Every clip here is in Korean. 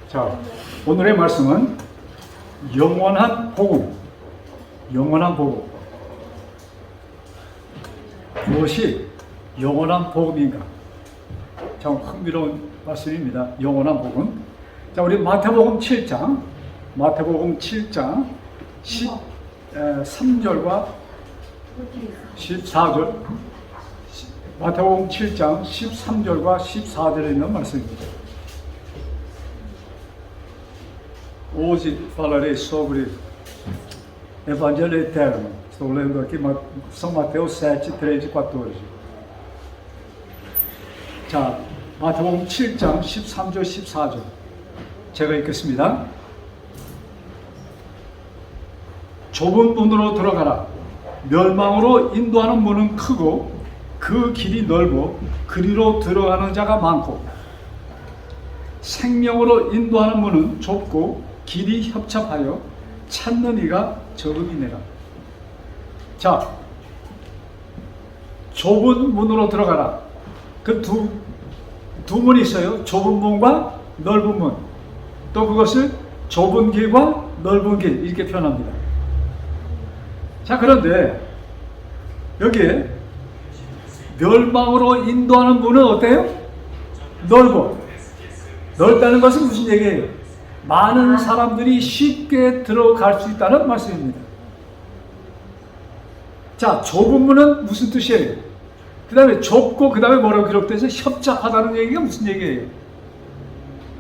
자, 오늘의 말씀은 영원한 복음. 영원한 복음. 무엇이 영원한 복음인가? 참 흥미로운 말씀입니다. 영원한 복음. 자, 우리 마태복음 7장 13절과 14절, 마태복음 7장 13절과 14절에 있는 말씀입니다. Hoje falarei sobre Evangelho Eterno. Estou lendo aqui São Mateus 7, 3 e 14. 자, 마태복음 7장 13절, 14절. 제가 읽겠습니다. 좁은 문으로 들어가라. 멸망으로 인도하는 문은 크고 그 길이 넓어 그리로 들어가는 자가 많고, 생명으로 인도하는 문은 좁고 길이 협착하여 찾는 이가 적음이니라. 자, 좁은 문으로 들어가라. 그 두 문이 있어요. 좁은 문과 넓은 문. 또 그것을 좁은 길과 넓은 길, 이렇게 표현합니다. 자, 그런데 여기에 멸망으로 인도하는 문은 어때요? 넓어. 넓다는 것은 무슨 얘기예요? 많은 사람들이 쉽게 들어갈 수 있다는 말씀입니다. 자, 좁은 문은 무슨 뜻이에요? 그 다음에 좁고 그 다음에 뭐라고 기록되어 있어요? 협착하다는 얘기가 무슨 얘기예요?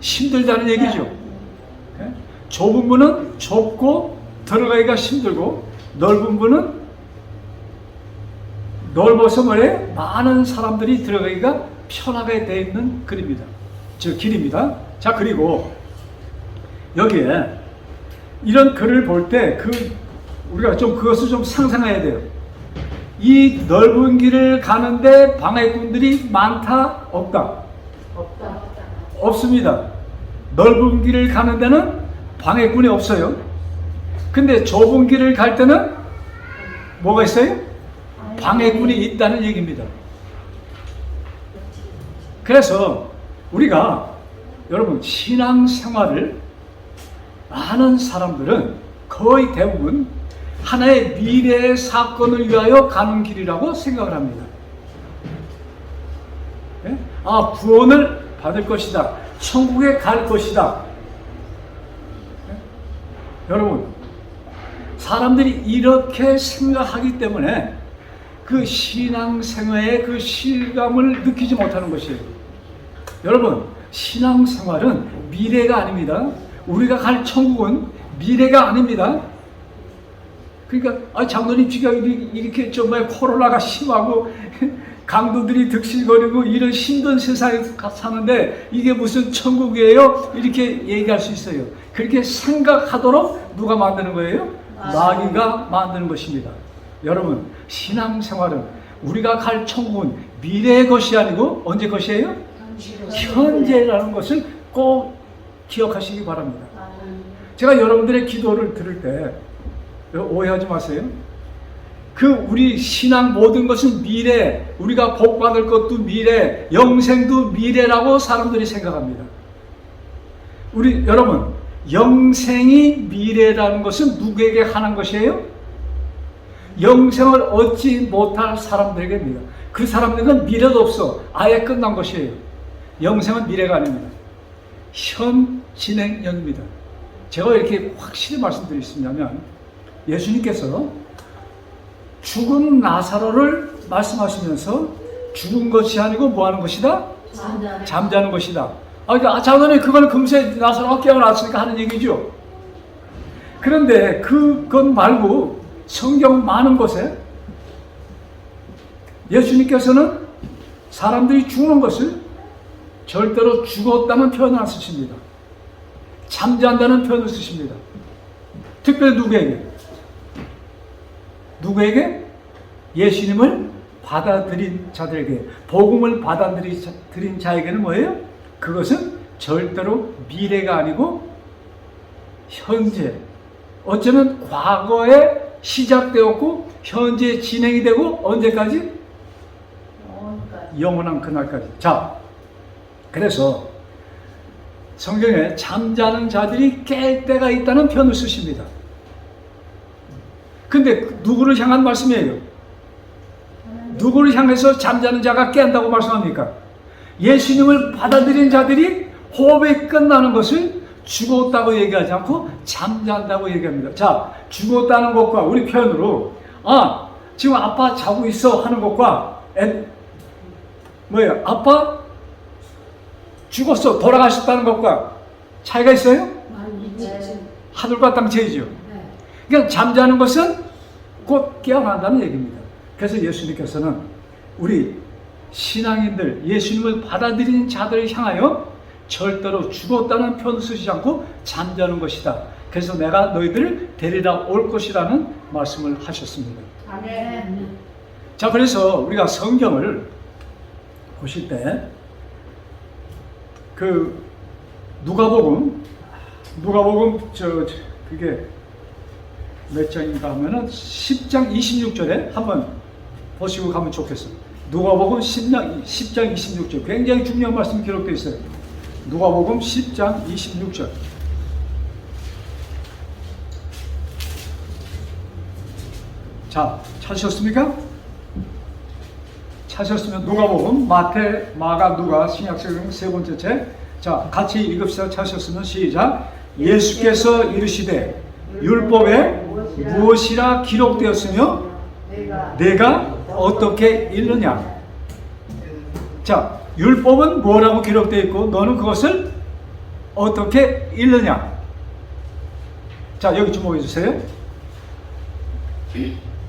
힘들다는 얘기죠. 좁은 문은 좁고 들어가기가 힘들고, 넓은 문은 넓어서 뭐래요? 많은 사람들이 들어가기가 편하게 되어 있는 길입니다. 길입니다. 자, 그리고 여기에 이런 글을 볼 때 우리가 좀 그것을 좀 상상해야 돼요. 이 넓은 길을 가는데 방해꾼들이 많다? 없다? 없습니다. 넓은 길을 가는 데는 방해꾼이 없어요. 근데 좁은 길을 갈 때는 뭐가 있어요? 방해꾼이 있다는 얘기입니다. 그래서 우리가, 여러분, 신앙생활을 많은 사람들은 거의 대부분 하나의 미래의 사건을 위하여 가는 길이라고 생각을 합니다. 네? 구원을 받을 것이다. 천국에 갈 것이다. 네? 여러분, 사람들이 이렇게 생각하기 때문에 그 신앙생활의 그 실감을 느끼지 못하는 것이에요. 여러분, 신앙생활은 미래가 아닙니다. 우리가 갈 천국은 미래가 아닙니다. 그러니까 장로님 지가 이렇게 정말 코로나가 심하고 강도들이 득실거리고 이런 힘든 세상에 사는데 이게 무슨 천국이에요? 이렇게 얘기할 수 있어요. 그렇게 생각하도록 누가 만드는 거예요? 마귀가 만드는 것입니다. 여러분, 신앙생활은, 우리가 갈 천국은 미래의 것이 아니고 언제 것이에요? 현재라는 것을 꼭 기억하시기 바랍니다. 제가 여러분들의 기도를 들을 때 오해하지 마세요. 우리 신앙 모든 것은 미래, 우리가 복 받을 것도 미래, 영생도 미래라고 사람들이 생각합니다. 여러분, 영생이 미래라는 것은 누구에게 하는 것이에요? 영생을 얻지 못할 사람들에게입니다. 그 사람들은 미래도 없어. 아예 끝난 것이에요. 영생은 미래가 아닙니다. 현 진행형입니다. 제가 이렇게 확실히 말씀드리겠냐면, 예수님께서 죽은 나사로를 말씀하시면서 죽은 것이 아니고 뭐 하는 것이다? 잠자는 것이다. 그러니까 장로님, 그건 금세 나사로가 깨어났으니까 하는 얘기죠. 그런데 그것 말고 성경 많은 곳에 예수님께서는 사람들이 죽는 것을 절대로 죽었다는 표현을 안 쓰십니다. 잠잔다는 표현을 쓰십니다. 특별히 누구에게? 예수님을 받아들인 자들에게, 복음을 받아들인 자에게는 뭐예요? 그것은 절대로 미래가 아니고 현재, 어쩌면 과거에 시작되었고 현재 진행이 되고 언제까지? 영원한 그날까지. 자, 그래서 성경에 잠자는 자들이 깰 때가 있다는 표현을 쓰십니다. 근데 누구를 향한 말씀이에요? 누구를 향해서 잠자는 자가 깬다고 말씀합니까? 예수님을 받아들인 자들이 호흡이 끝나는 것을 죽었다고 얘기하지 않고 잠잔다고 얘기합니다. 자, 죽었다는 것과 우리 표현으로 지금 아빠 자고 있어 하는 것과 뭐예요? 아빠 죽었어 돌아가셨다는 것과 차이가 있어요? 하늘과 땅 차이죠. 그러니까 잠자는 것은 곧 깨어난다는 얘기입니다. 그래서 예수님께서는 우리 신앙인들, 예수님을 받아들인 자들을 향하여 절대로 죽었다는 표현을 쓰지 않고 잠자는 것이다. 그래서 내가 너희들을 데리러 올 것이라는 말씀을 하셨습니다. 아멘. 자, 그래서 우리가 성경을 보실 때 그 누가복음 그게 몇 장인가 하면은 10장 26절에 한번 보시고 가면 좋겠어요. 누가복음 10장 26절 굉장히 중요한 말씀이 기록되어 있어요. 누가복음 10장 26절. 자, 찾으셨습니까? 찾으셨으면 누가복음, 마태, 마가, 누가, 신약성경 세 번째 책. 자, 같이 읽읍시다. 찾으셨으면 시작. 예수께서 이르시되 율법에 무엇이라 기록되었으며 내가 어떻게 읽느냐. 자, 율법은 뭐라고 기록되어 있고 너는 그것을 어떻게 읽느냐. 자, 여기 주목해 주세요.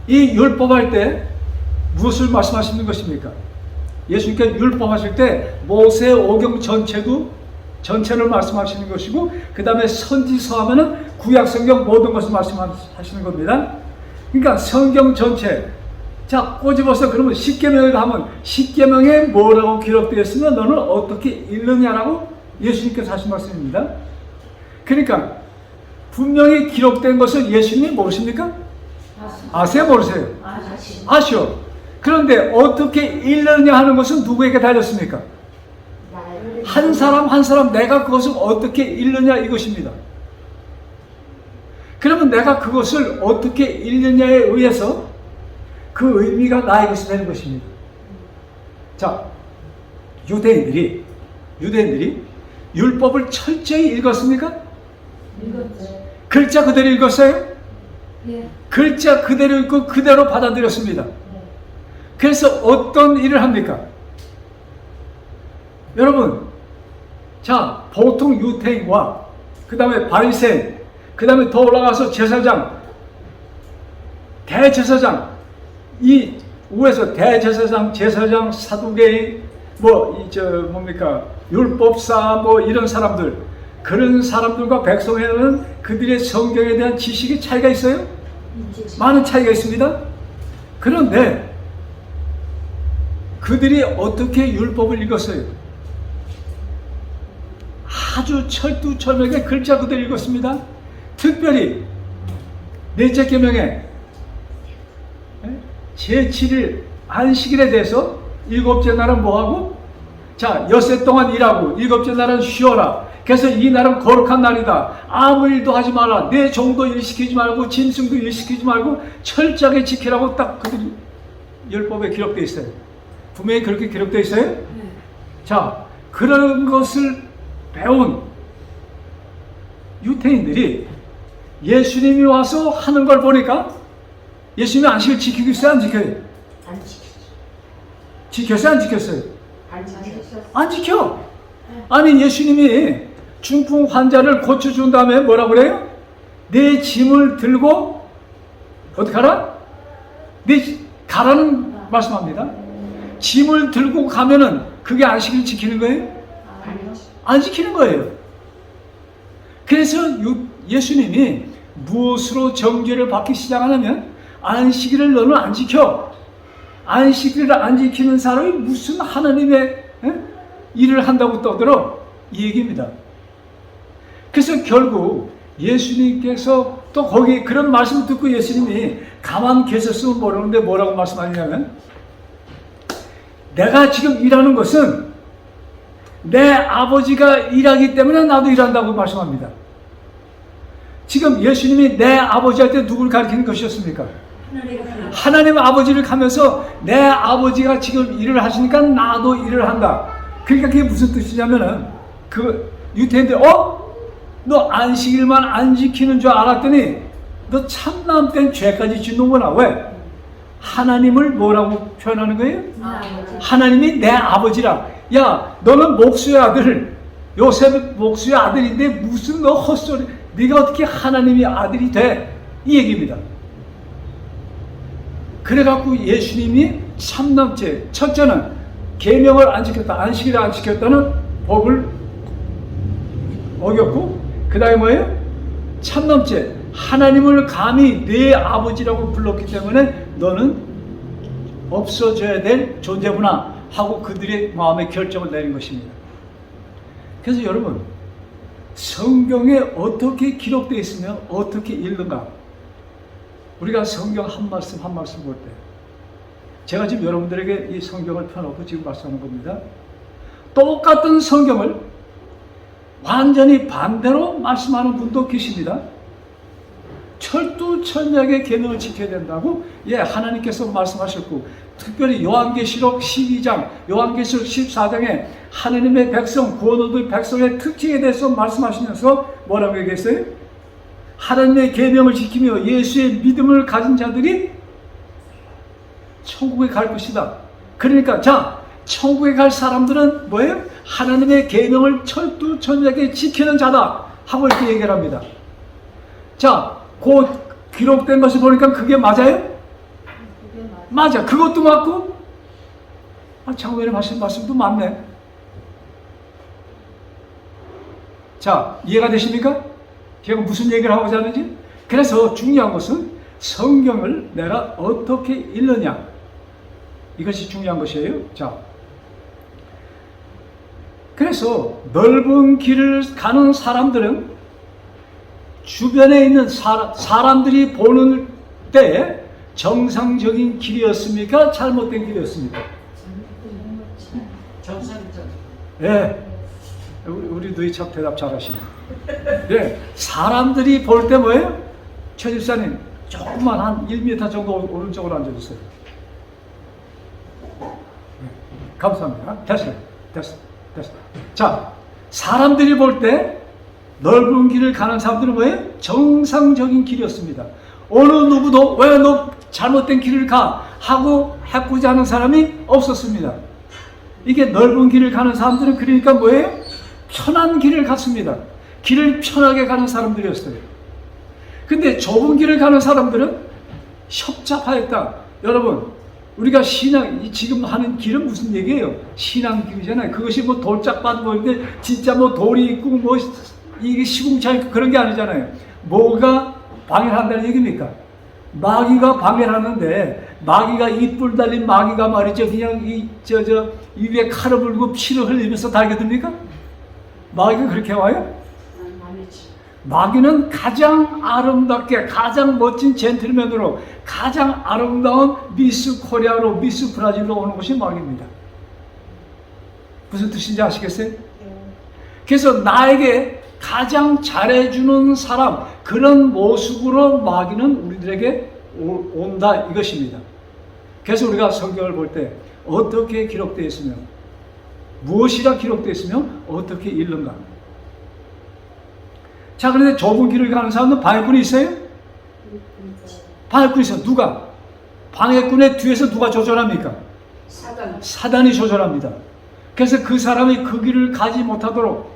이 율법 할 때 무엇을 말씀하시는 것입니까? 예수님께서 율법 하실 때 모세 오경 전체를 말씀하시는 것이고, 그 다음에 선지서 하면은 구약 성경 모든 것을 말씀하시는 겁니다. 그러니까 성경 전체. 자, 꼬집어서 그러면 십계명을 하면 십계명에 뭐라고 기록되어 있으면 너는 어떻게 읽느냐라고 예수님께서 하신 말씀입니다. 그러니까 분명히 기록된 것을 예수님이 모르십니까? 아세요, 모르세요? 아시오. 그런데 어떻게 읽느냐 하는 것은 누구에게 달렸습니까? 한 사람 한 사람 내가 그것을 어떻게 읽느냐 이것입니다. 그러면 내가 그것을 어떻게 읽느냐에 의해서 그 의미가 나의 것이 되는 것입니다. 자, 유대인들이 율법을 철저히 읽었습니까? 읽었죠. 글자 그대로 읽었어요? 예. 글자 그대로 읽고 그대로 받아들였습니다. 그래서 어떤 일을 합니까? 여러분, 자, 보통 유대인과 그 다음에 바리새인, 그 다음에 더 올라가서 제사장, 대제사장, 이 위에서 대제사장, 제사장, 사두개인, 율법사, 이런 사람들, 그런 사람들과 백성에는 그들의 성경에 대한 지식이 차이가 있어요? 많은 차이가 있습니다. 그런데 그들이 어떻게 율법을 읽었어요? 아주 철두철미하게 글자 그대로 읽었습니다. 특별히 넷째 계명에 제7일 안식일에 대해서 일곱째 날은 뭐하고? 자, 엿새 동안 일하고 일곱째 날은 쉬어라. 그래서 이 날은 거룩한 날이다. 아무 일도 하지 마라. 내 종도 일시키지 말고 짐승도 일시키지 말고 철저하게 지키라고 딱 그들이 율법에 기록되어 있어요. 분명히 그렇게 기록되어 있어요? 네. 자, 그런 것을 배운 유대인들이 예수님이 와서 하는 걸 보니까 예수님이 안식을 지키고 있어요? 안 지켜요? 안 지켰죠. 지켰어요? 안 지켰어요? 안 지켰어요. 안 지켜. 아니, 예수님이 중풍 환자를 고쳐준 다음에 뭐라고 그래요? 내 짐을 들고 어떻게 하라? 가라는 말씀합니다. 짐을 들고 가면은 그게 안식을 지키는 거예요? 안 지키는 거예요. 그래서 예수님이 무엇으로 정죄를 받기 시작하냐면 안식일을 너는 안 지켜. 안식일을 안 지키는 사람이 무슨 하나님의 일을 한다고 떠들어? 이 얘기입니다. 그래서 결국 예수님께서 또 거기 그런 말씀을 듣고 예수님이 가만 계셨으면 모르는데 뭐라고 말씀하냐면 내가 지금 일하는 것은 내 아버지가 일하기 때문에 나도 일한다고 말씀합니다. 지금 예수님이 내 아버지 할 때 누구를 가리키는 것이었습니까? 하나님 아버지를 가면서 내 아버지가 지금 일을 하시니까 나도 일을 한다. 그러니까 그게 무슨 뜻이냐면은 그 유태인들 너 안식일만 안 지키는 줄 알았더니 너 참남된 죄까지 짓는구나. 왜? 하나님을 뭐라고 표현하는 거예요? 하나님이 내 아버지라. 야, 너는 목수의 아들, 요셉 목수의 아들인데 무슨 너 헛소리, 네가 어떻게 하나님의 아들이 돼? 이 얘기입니다. 그래갖고 예수님이 참남죄, 첫째는 계명을 안 지켰다, 안식일을 안 지켰다는 법을 어겼고, 그 다음에 뭐예요? 참남죄, 하나님을 감히 내 아버지라고 불렀기 때문에 너는 없어져야 될 존재구나 하고 그들의 마음에 결정을 내린 것입니다. 그래서 여러분, 성경에 어떻게 기록되어 있으면 어떻게 읽는가? 우리가 성경 한 말씀 한 말씀 볼 때, 제가 지금 여러분들에게 이 성경을 펴놓고 지금 말씀하는 겁니다. 똑같은 성경을 완전히 반대로 말씀하는 분도 계십니다. 철두철미하게 계명을 지켜야 된다고 하나님께서 말씀하셨고, 특별히 요한계시록 12장, 요한계시록 14장에 하나님의 백성, 구원 얻을 백성의 특징에 대해서 말씀하시면서 뭐라고 얘기했어요? 하나님의 계명을 지키며 예수의 믿음을 가진 자들이 천국에 갈 것이다. 그러니까 천국에 갈 사람들은 뭐예요? 하나님의 계명을 철두철미하게 지키는 자다 하고 이렇게 얘기를 합니다. 그 기록된 것을 보니까 그게 맞아요? 맞아. 그것도 맞고, 장로님 하신 말씀도 맞네. 이해가 되십니까? 제가 무슨 얘기를 하고자 하는지? 그래서 중요한 것은 성경을 내가 어떻게 읽느냐, 이것이 중요한 것이에요. 그래서 넓은 길을 가는 사람들은 주변에 있는 사람들이 보는 때 정상적인 길이었습니까? 잘못된 길이었습니까? 정상적. 네. 우리 너희 참 대답 잘하시네. 네. 사람들이 볼 때 뭐예요? 최 집사님, 조금만 한 1m 정도 오른쪽으로 앉아주세요. 네. 감사합니다. 됐어. 사람들이 볼 때 넓은 길을 가는 사람들은 뭐예요? 정상적인 길이었습니다. 어느 누구도 왜 너 잘못된 길을 가? 하고 해꾸지 하는 사람이 없었습니다. 이게 넓은 길을 가는 사람들은 그러니까 뭐예요? 편한 길을 갔습니다. 길을 편하게 가는 사람들이었어요. 근데 좁은 길을 가는 사람들은 협잡하였다. 여러분, 우리가 지금 하는 길은 무슨 얘기예요? 신앙길이잖아요. 그것이 돌짝밭 보이는데 진짜 돌이 있고 이게 시궁창 있고 그런 게 아니잖아요. 뭐가 방해한다는 얘기입니까? 마귀가 방해하는데, 마귀가 이뿔 달린 마귀가 말이죠. 그냥 이 위에 칼을 불고 피를 흘리면서 달겨듭니까? 마귀가 그렇게 와요? 마귀는 가장 아름답게, 가장 멋진 젠틀맨으로, 가장 아름다운 미스 코리아로, 미스 브라질로 오는 것이 마귀입니다. 무슨 뜻인지 아시겠어요? 그래서 나에게 가장 잘해주는 사람, 그런 모습으로 마귀는 우리들에게 온다, 이것입니다. 그래서 우리가 성경을 볼 때 어떻게 기록되어 있으면, 무엇이라 기록되어 있으면 어떻게 읽는가? 그런데 좁은 길을 가는 사람은 방해꾼이 있어요? 방해꾼이 있어요. 누가? 방해꾼의 뒤에서 누가 조절합니까? 사단이 조절합니다. 그래서 그 사람이 그 길을 가지 못하도록,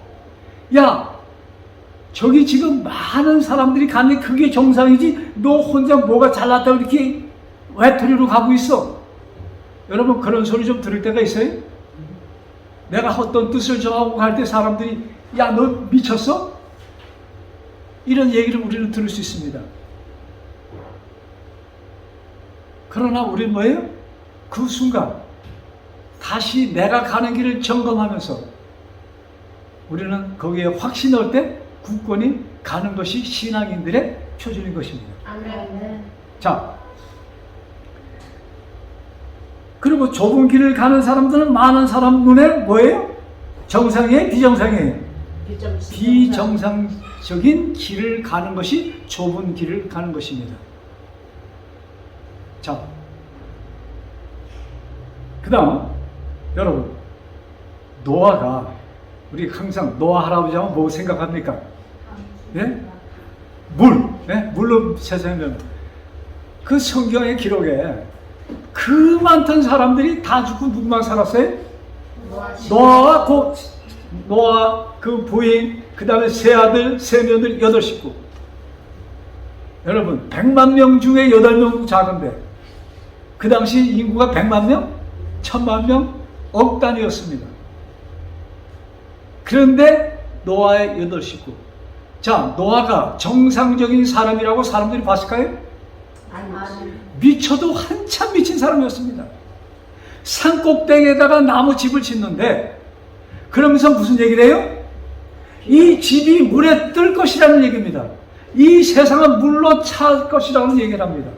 저기 지금 많은 사람들이 가는데 그게 정상이지, 너 혼자 뭐가 잘났다고 이렇게 외톨이로 가고 있어. 여러분, 그런 소리 좀 들을 때가 있어요? 내가 어떤 뜻을 정하고 갈 때 사람들이 너 미쳤어? 이런 얘기를 우리는 들을 수 있습니다. 그러나 우리는 뭐예요? 그 순간 다시 내가 가는 길을 점검하면서 우리는 거기에 확신할 때 굳건히 가는 것이 신앙인들의 표준인 것입니다. 아멘. 그리고 좁은 길을 가는 사람들은 많은 사람 눈에 뭐예요? 정상이에요? 비정상이에요? 비정상. 비정상적인 길을 가는 것이 좁은 길을 가는 것입니다. 자, 그 다음 여러분, 노아가, 우리 항상 노아 할아버지 하면 뭐 생각합니까? 예? 물, 예? 물로 세상에 그 성경의 기록에 그 많던 사람들이 다 죽고 누구만 살았어요? 노아 그 부인, 그 다음에 세 아들, 세 며느리, 8식구. 여러분, 100만 명 중에 8명 작은데, 그 당시 인구가 100만 명? 1000만 명? 억 단위였습니다. 그런데 노아의 8식구. 자, 노아가 정상적인 사람이라고 사람들이 봤을까요? 아니. 미쳐도 한참 미친 사람이었습니다. 산 꼭대기에다가 나무 집을 짓는데, 그러면서 무슨 얘기를 해요? 이 집이 물에 뜰 것이라는 얘기입니다. 이 세상은 물로 찰 것이라는 얘기를 합니다.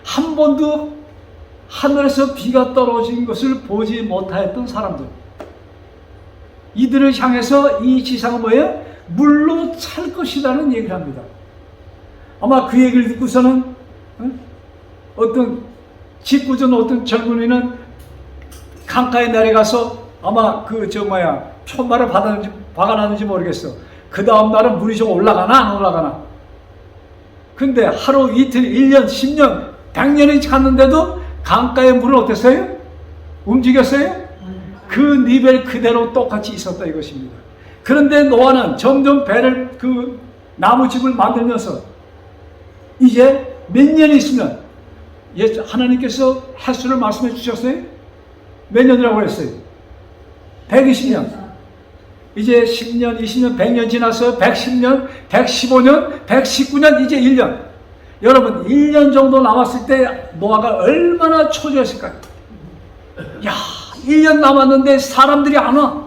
한 번도 하늘에서 비가 떨어진 것을 보지 못하였던 사람들, 이들을 향해서 이 지상은 뭐예요? 물로 찰 것이라는 얘기를 합니다. 아마 그 얘기를 듣고서는 어떤 짓궂은 어떤 젊은이는 강가에 내려가서 아마 편말을 박아놨는지 모르겠어. 그 다음 날은 물이 좀 올라가나 안 올라가나. 근데 하루 이틀 1년 10년 100년이 갔는데도 강가의 물은 어땠어요? 움직였어요? 그 니벨 그대로 똑같이 있었다 이것입니다. 그런데 노아는 점점 배를 그 나무집을 만들면서 이제 몇 년이 있으면, 하나님께서 횟수를 말씀해 주셨어요? 몇 년이라고 했어요? 120년. 이제 10년, 20년, 100년 지났어요. 110년, 115년, 119년, 이제 1년. 여러분, 1년 정도 남았을 때 노아가 얼마나 초조했을까요? 야, 1년 남았는데 사람들이 안 와.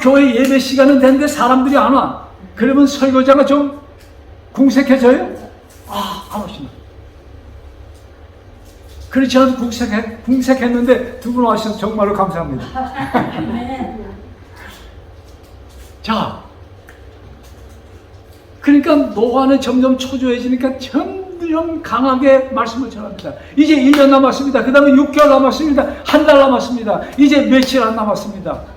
교회 예배 시간은 됐는데 사람들이 안 와. 그러면 설교자가 좀 궁색해져요? 안 오시나. 그렇지 않아도 궁색했는데 두 분 와주셔서 정말로 감사합니다. 자, 그러니까 노아는 점점 초조해지니까 점점 강하게 말씀을 전합니다. 이제 1년 남았습니다. 그 다음에 6개월 남았습니다. 한 달 남았습니다. 이제 며칠 안 남았습니다.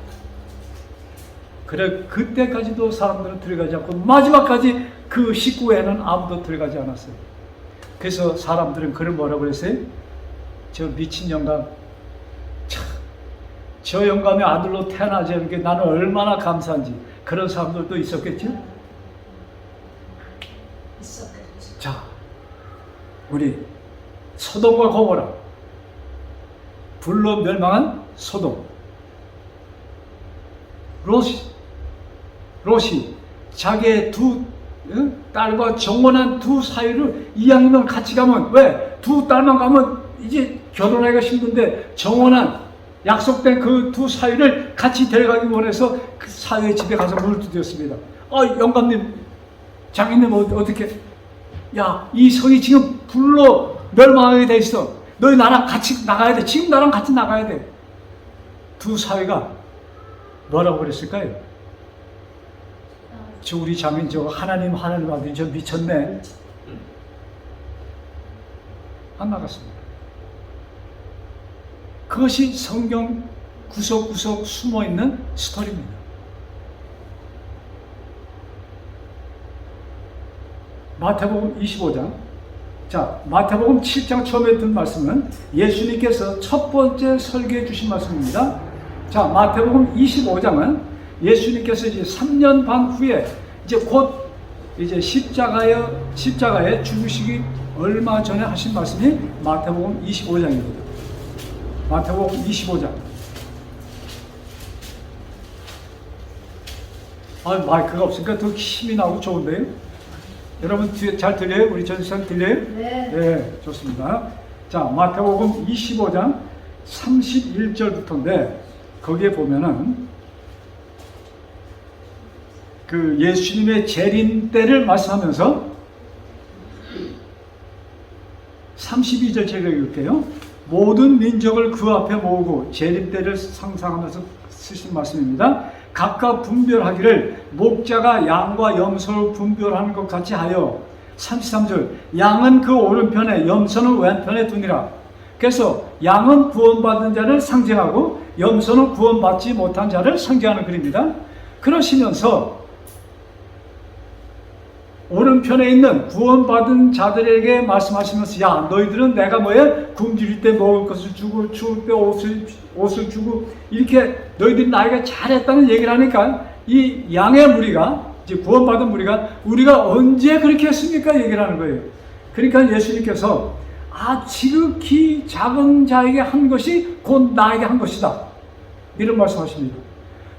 그래, 그때까지도 사람들은 들어가지 않고 마지막까지 그 식구에는 아무도 들어가지 않았어요. 그래서 사람들은 그를 뭐라고 그랬어요? 저 미친 영감, 저 영감의 아들로 태어나지 않은 게 나는 얼마나 감사한지. 그런 사람들도 있었겠죠? 있었겠지. 자, 우리 소돔과 고모라, 불로 멸망한 소돔. 롯이 자기의 두 딸과 정원한 두 사이를 이왕이면 같이 가면, 왜? 두 딸만 가면 이제 결혼하기가 힘든데 정원한 약속된 그 두 사이를 같이 데려가기 원해서 그 사위의 집에 가서 문을 두드렸습니다. 영감님, 장인님 어떻게? 야, 이 성이 지금 불로 멸망하게 돼 있어. 너희 나랑 같이 나가야 돼. 지금 나랑 같이 나가야 돼. 두 사위가 뭐라고 그랬을까요? 저 우리 장인 하나님 아들이 저 미쳤네. 안 나갔습니다. 그것이 성경 구석구석 숨어있는 스토리입니다. 마태복음 25장. 자, 마태복음 7장 처음에 든 말씀은 예수님께서 첫 번째 설교해 주신 말씀입니다. 자, 마태복음 25장은 예수님께서 이제 3년 반 후에 이제 곧 이제 십자가에 죽으시기 얼마 전에 하신 말씀이 마태복음 25장입니다. 마태복음 25장. 마이크가 없으니까 더 힘이 나고 좋은데요? 여러분 뒤에 잘 들려요? 우리 전시장 들려요? 네. 네, 좋습니다. 자, 마태복음 25장 31절부터인데 거기에 보면은 그 예수님의 재림 때를 말씀하면서 32절 제가 읽을게요. 모든 민족을 그 앞에 모으고 재림 때를 상상하면서 쓰신 말씀입니다. 각각 분별하기를 목자가 양과 염소를 분별하는 것 같이 하여 33절 양은 그 오른편에 염소는 왼편에 두니라. 그래서 양은 구원받은 자를 상징하고 염소는 구원받지 못한 자를 상징하는 글입니다. 그러시면서 오른편에 있는 구원받은 자들에게 말씀하시면서 야 너희들은 내가 뭐야 굶주릴 때 먹을 것을 주고 추울 때 옷을 주고 이렇게 너희들이 나에게 잘했다는 얘기를 하니까 이 양의 무리가 이제 구원받은 무리가 우리가 언제 그렇게 했습니까 얘기를 하는 거예요. 그러니까 예수님께서 지극히 작은 자에게 한 것이 곧 나에게 한 것이다 이런 말씀하십니다.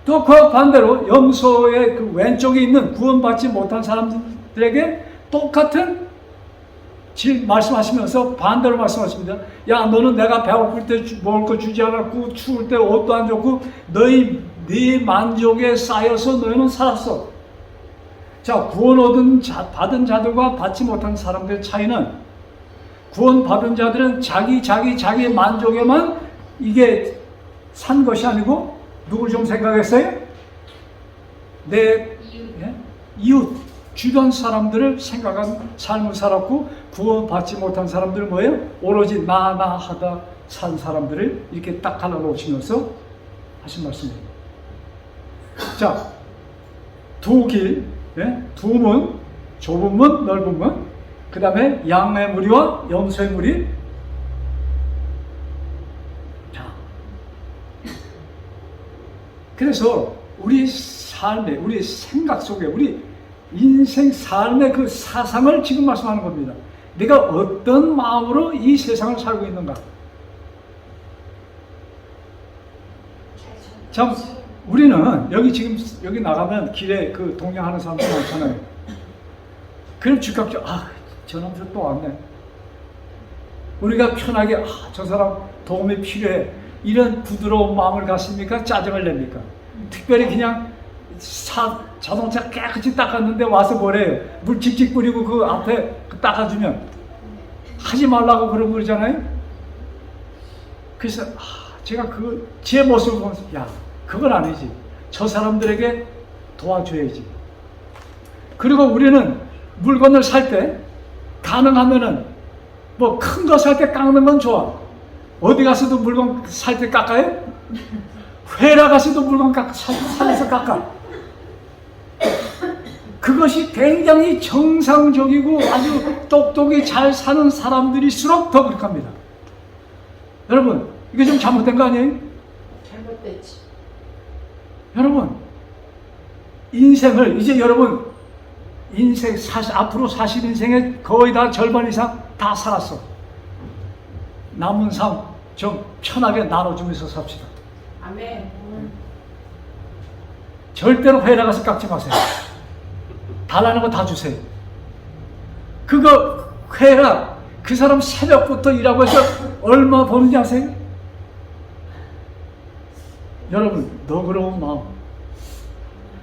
또 그 반대로 염소의 그 왼쪽에 있는 구원받지 못한 사람들에게 똑같은 말씀하시면서 반대로 말씀하십니다. 야 너는 내가 배고플 때 먹을 거 주지 않았고 추울 때 옷도 안 줬고 네 만족에 쌓여서 너희는 살았어. 자 구원 받은 자들과 받지 못한 사람들의 차이는 구원 받은 자들은 자기 만족에만 이게 산 것이 아니고 누굴 좀 생각했어요? 내 이웃 주변 사람들을 생각한 삶을 살았고 구원받지 못한 사람들은 뭐예요? 오로지 나 하다 산 사람들을 이렇게 딱 갈라놓으시면서 하신 말씀입니다. 자, 두 길, 두 문, 좁은 문, 넓은 문, 그 다음에 양의 무리와 염소의 무리. 자, 그래서 우리 삶의, 우리 생각 속에, 우리 인생 삶의 그 사상을 지금 말씀하는 겁니다. 내가 어떤 마음으로 이 세상을 살고 있는가. 참, 우리는 여기 나가면 길에 그 동행하는 사람들 많잖아요. 그럼 즉각적으로 저 남자 또 왔네. 우리가 편하게 저 사람 도움이 필요해 이런 부드러운 마음을 갖습니까? 짜증을 냅니까? 특별히 그냥 자동차 깨끗이 닦았는데 와서 뭐래요? 물 칙칙 뿌리고 그 앞에 닦아주면 하지 말라고 그러잖아요. 그래서 제가 제 모습을 보면서 그건 아니지. 저 사람들에게 도와줘야지. 그리고 우리는 물건을 살 때 가능하면은 뭐 큰 거 살 때 깎는 건 좋아. 어디 가서도 물건 살 때 깎아요? 회라 가서도 물건 살려서 깎아. 그것이 굉장히 정상적이고 아주 똑똑히 잘 사는 사람들일수록 더 그렇게 합니다. 여러분, 이게 좀 잘못된 거 아니에요? 잘못됐지. 여러분, 인생을 이제 여러분 앞으로 사실 인생의 거의 다 절반 이상 다 살았어. 남은 삶 좀 편하게 나눠주면서 삽시다. 아멘. 절대로 회라 가서 깎지 마세요. 달라는 거 다 주세요. 그거 회라 그 사람 새벽부터 일하고 해서 얼마 버는지 아세요? 여러분, 너그러운 마음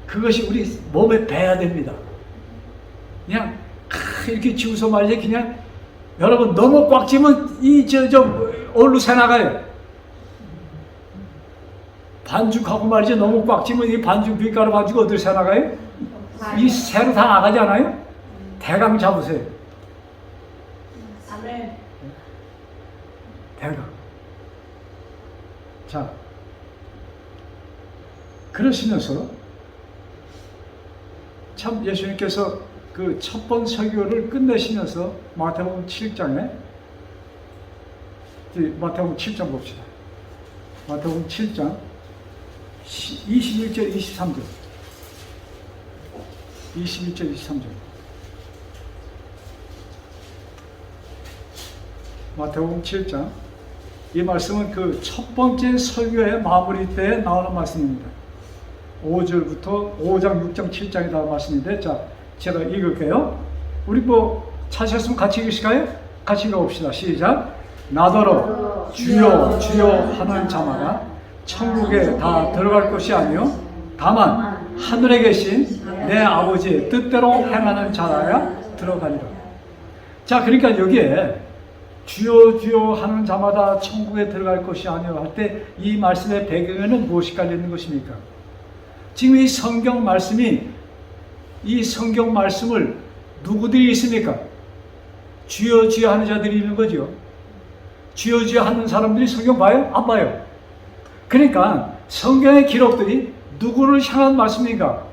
그것이 우리 몸에 배야 됩니다. 그냥 이렇게 지우서 말이지 그냥 여러분 너무 꽉 쥐면 어디로 새 나가요. 반죽하고 말이지 너무 꽉 쥐면 이 반죽 밀가루 반죽 어디로 새 나가요? 이 새로 다 나가지 않아요? 대강 잡으세요. 아멘. 대강. 자, 그러시면서 참 예수님께서 그 첫 번 설교를 끝내시면서 마태복음 7장에 마태복음 7장 봅시다. 마태복음 7장 21절 23절 21절 23절 마태복음 7장 이 말씀은 그 첫 번째 설교의 마무리 때에 나오는 말씀입니다. 5절부터 5장, 6장, 7장에 나오는 말씀인데 자, 제가 읽을게요. 우리 찾으셨으면 같이 읽으실까요? 같이 읽어봅시다. 시작. 나더러 주여 주여 하는 자마다 천국에 다 들어갈 것이 아니요 다만 하늘에 계신 내 아버지의 뜻대로 행하는 자라야 들어가리라. 자, 그러니까 여기에 주여 주여 하는 자마다 천국에 들어갈 것이 아니요 할 때 이 말씀의 배경에는 무엇이 깔려 있는 것입니까? 지금 이 성경 말씀을 누구들이 있습니까? 주여 주여 하는 자들이 있는 거죠. 주여 주여 하는 사람들이 성경 봐요? 안 봐요. 그러니까 성경의 기록들이 누구를 향한 말씀인가?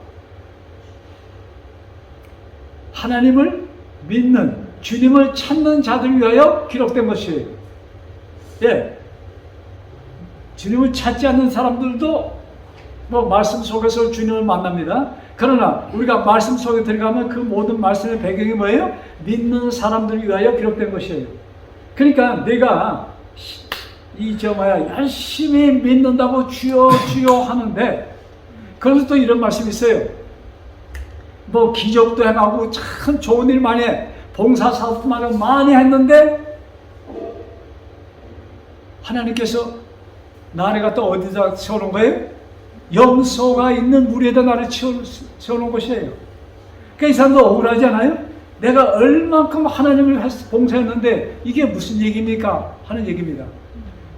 하나님을 믿는, 주님을 찾는 자들 위하여 기록된 것이에요. 예. 주님을 찾지 않는 사람들도 말씀 속에서 주님을 만납니다. 그러나 우리가 말씀 속에 들어가면 그 모든 말씀의 배경이 뭐예요? 믿는 사람들 위하여 기록된 것이에요. 그러니까 내가 열심히 믿는다고 주여 주여 하는데, 그래서 또 이런 말씀이 있어요. 기적도 해가고 참 좋은 일 많이 해, 봉사사도 많이 했는데 하나님께서 나를 갖다 어디다 세워놓은 거예요? 염소가 있는 무리에다 나를 세워놓은 것이에요. 그러니까 이 사람도 억울하지 않아요? 내가 얼만큼 하나님을 봉사했는데 이게 무슨 얘기입니까? 하는 얘기입니다.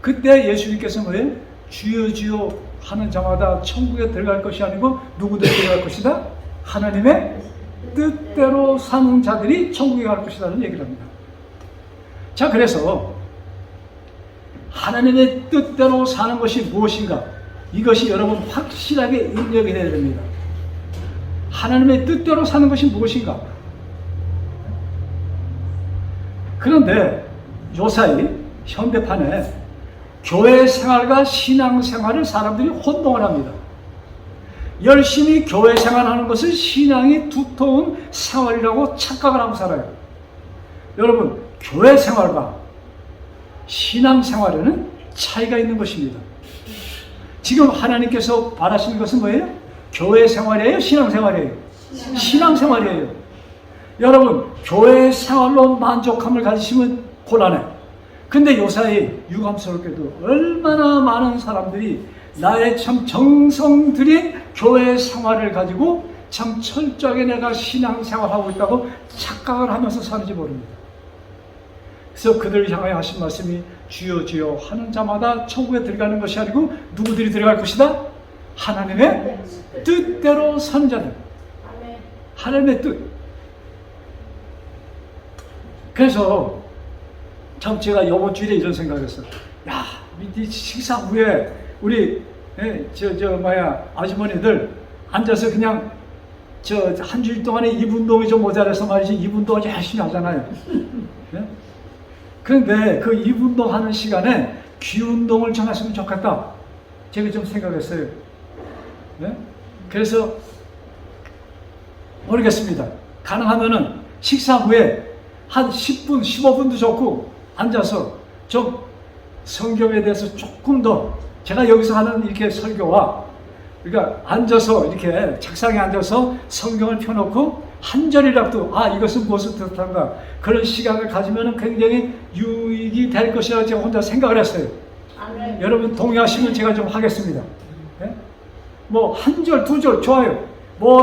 그때 예수님께서 뭐예요? 주여 주여 하는 자마다 천국에 들어갈 것이 아니고 누구들 들어갈 것이다? 하나님의 뜻대로 사는 자들이 천국에 갈 것이라는 얘기를 합니다. 자, 그래서 하나님의 뜻대로 사는 것이 무엇인가? 이것이 여러분 확실하게 입력이 되어야 됩니다. 하나님의 뜻대로 사는 것이 무엇인가? 그런데 요사이 현대판에 교회 생활과 신앙 생활을 사람들이 혼동을 합니다. 열심히 교회 생활하는 것은 신앙이 두터운 생활이라고 착각을 하고 살아요. 여러분, 교회 생활과 신앙 생활에는 차이가 있는 것입니다. 지금 하나님께서 바라시는 것은 뭐예요? 교회 생활이에요? 신앙 생활이에요? 신앙 생활이에요. 여러분, 교회 생활로 만족함을 가지시면 곤란해. 근데 요사이 유감스럽게도 얼마나 많은 사람들이 나의 참 정성 들인 교회 생활을 가지고 참 철저하게 내가 신앙 생활하고 있다고 착각을 하면서 사는지 모릅니다. 그래서 그들을 향하여 하신 말씀이 주여 주여 하는 자마다 천국에 들어가는 것이 아니고 누구들이 들어갈 것이다? 하나님의 뜻대로 사는 자들. 하나님의 뜻. 그래서 참 제가 이번 주일에 이런 생각을 했어요. 야, 식사 후에 우리 아주머니들 앉아서 그냥 한 주일 동안에 입운동이 좀 모자라서 말이지 입운동 열심히 하잖아요. 네? 그런데 그 입운동 하는 시간에 귀운동을 좀 했으면 좋겠다. 제가 좀 생각했어요. 네? 그래서 모르겠습니다. 가능하면은 식사 후에 한 10분, 15분도 좋고 앉아서 좀 성경에 대해서 조금 더 제가 여기서 하는 이렇게 설교와 그러니까 앉아서 이렇게 책상에 앉아서 성경을 펴놓고 한 절이라도 이것은 무엇을 뜻한가 그런 시간을 가지면 굉장히 유익이 될 것이라고 제가 혼자 생각을 했어요. 아멘. 여러분 동의하시면 제가 좀 하겠습니다. 네? 한 절, 두 절 좋아요.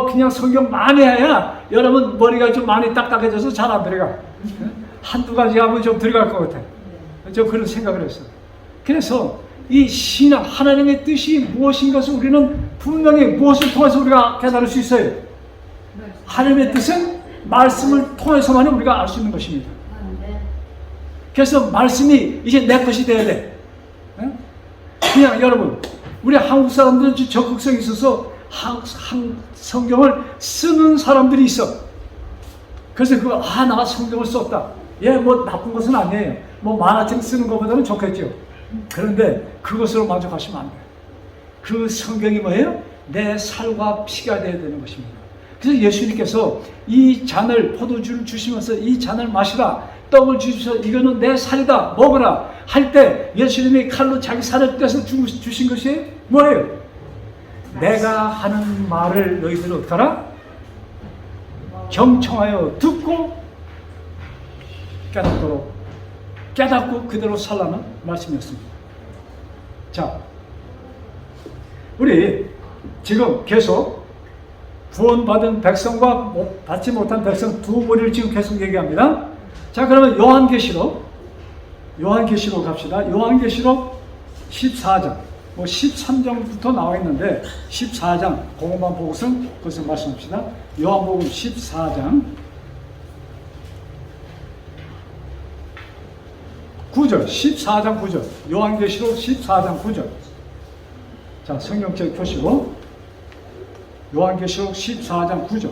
그냥 성경 많이 해야 여러분 머리가 좀 많이 딱딱해져서 잘 안 들어가. 네? 한두 가지 하면 좀 들어갈 것 같아요. 저 그런 생각을 했어요. 그래서 이 신앙, 하나님의 뜻이 무엇인 것을 우리는 분명히 무엇을 통해서 우리가 깨달을 수 있어요. 하나님의 뜻은 말씀을 통해서만 우리가 알 수 있는 것입니다. 그래서 말씀이 이제 내 것이 돼야 돼. 그냥 여러분, 우리 한국 사람들은 적극성이 있어서 성경을 쓰는 사람들이 있어. 그래서 나 성경을 썼다. 나쁜 것은 아니에요. 만화책 쓰는 것보다는 좋겠죠. 그런데 그것으로 만족하시면 안 돼요. 그 성경이 뭐예요? 내 살과 피가 되어야 되는 것입니다. 그래서 예수님께서 이 잔을, 포도주를 주시면서 이 잔을 마시라, 떡을 주셔서 이거는 내 살이다, 먹으라 할 때 예수님이 칼로 자기 살을 떼서 주신 것이 뭐예요? 내가 하는 말을 너희들 어떡하라? 경청하여 듣고 깨닫고 그대로 살라는 말씀이었습니다. 자, 우리 지금 계속 구원받은 백성과 받지 못한 백성 두 무리를 지금 계속 얘기합니다. 자, 그러면 요한계시록 요한계시록 갑시다. 요한계시록 14장, 뭐 13장부터 나와 있는데 14장 그것만 보고서 그것을 말씀합시다. 요한복음 14장 9절, 14장 9절, 요한계시록 14장 9절. 자, 성경책 펴시고 요한계시록 14장 9절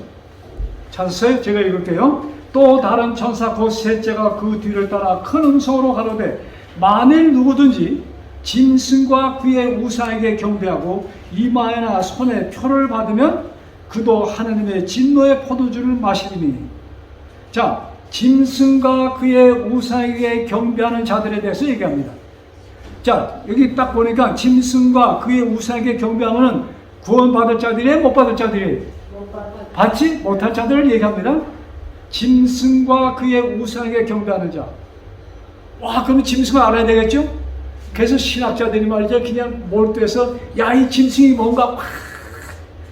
찾았어요? 제가 읽을게요. 또 다른 천사 곧 셋째가 그 뒤를 따라 큰 음성으로 가로되 만일 누구든지 짐승과 그의 우상에게 경배하고 이마에나 손에 표를 받으면 그도 하느님의 진노의 포도주를 마시리니. 자, 짐승과 그의 우상에게 경배하는 자들에 대해서 얘기합니다. 자, 여기 딱 보니까 짐승과 그의 우상에게 경배하면 구원받을 자들이에요? 못 받을 자들이에요? 받지 못할 자들을 얘기합니다. 짐승과 그의 우상에게 경배하는 자. 와, 그러면 짐승을 알아야 되겠죠? 그래서 신학자들이 말이죠, 그냥 몰두해서 야, 이 짐승이 뭔가 막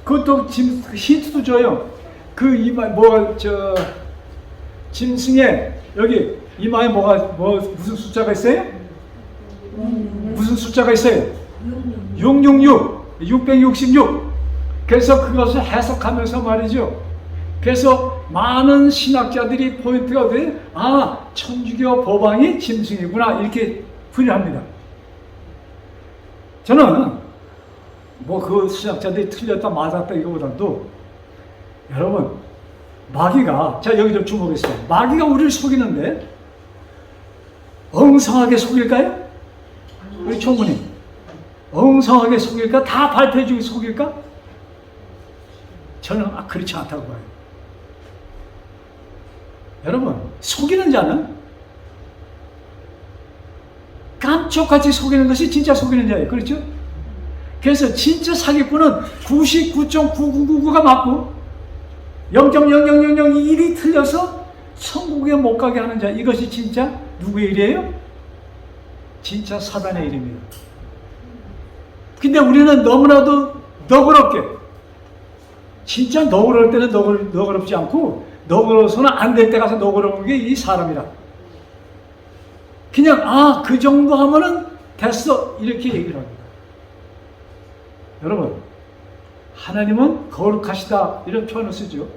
그것도 힌트도 줘요. 그 이마 짐승의 여기 이마에 무슨 숫자가 있어요? 무슨 숫자가 있어요? 666. 그래서 그것을 해석하면서 말이죠. 그래서 많은 신학자들이 포인트가 어디? 아, 천주교 법왕이 짐승이구나 이렇게 풀이합니다. 저는 뭐 그 신학자들이 틀렸다 맞았다 이거보다도 여러분 마귀가, 자 여기 좀 주목했어요. 마귀가 우리를 속이는데 엉성하게 속일까요? 우리 총무님 엉성하게 속일까? 다 발표해주고 속일까? 저는 그렇지 않다고 봐요. 여러분, 속이는 자는 깜짝같이 속이는 것이 진짜 속이는 자예요. 그렇죠? 그래서 진짜 사기꾼은 99.9999가 맞고 0.00001이 틀려서 천국에 못 가게 하는 자, 이것이 진짜 누구의 일이에요? 진짜 사단의 일입니다. 근데 우리는 너무나도 너그럽게, 진짜 너그러울 때는 너그럽지 않고 너그러워서는 안 될 때 가서 너그러운 게 이 사람이라. 그냥 그 정도 하면은 됐어 이렇게 얘기를 합니다. 여러분, 하나님은 거룩하시다 이런 표현을 쓰죠.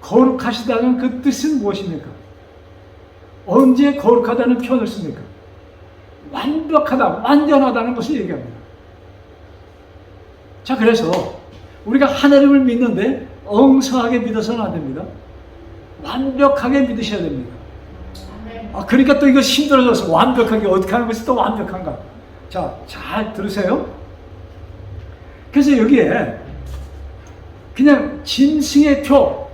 거룩하시다는 그 뜻은 무엇입니까? 언제 거룩하다는 표현을 씁니까? 완벽하다, 완전하다는 것을 얘기합니다. 자, 그래서 우리가 하나님을 믿는데 엉성하게 믿어서는 안 됩니다. 완벽하게 믿으셔야 됩니다. 그러니까 또 이거 힘들어져서 완벽하게 어떻게 하는 것이 또 완벽한가? 자, 잘 들으세요. 그래서 여기에 그냥 짐승의 표,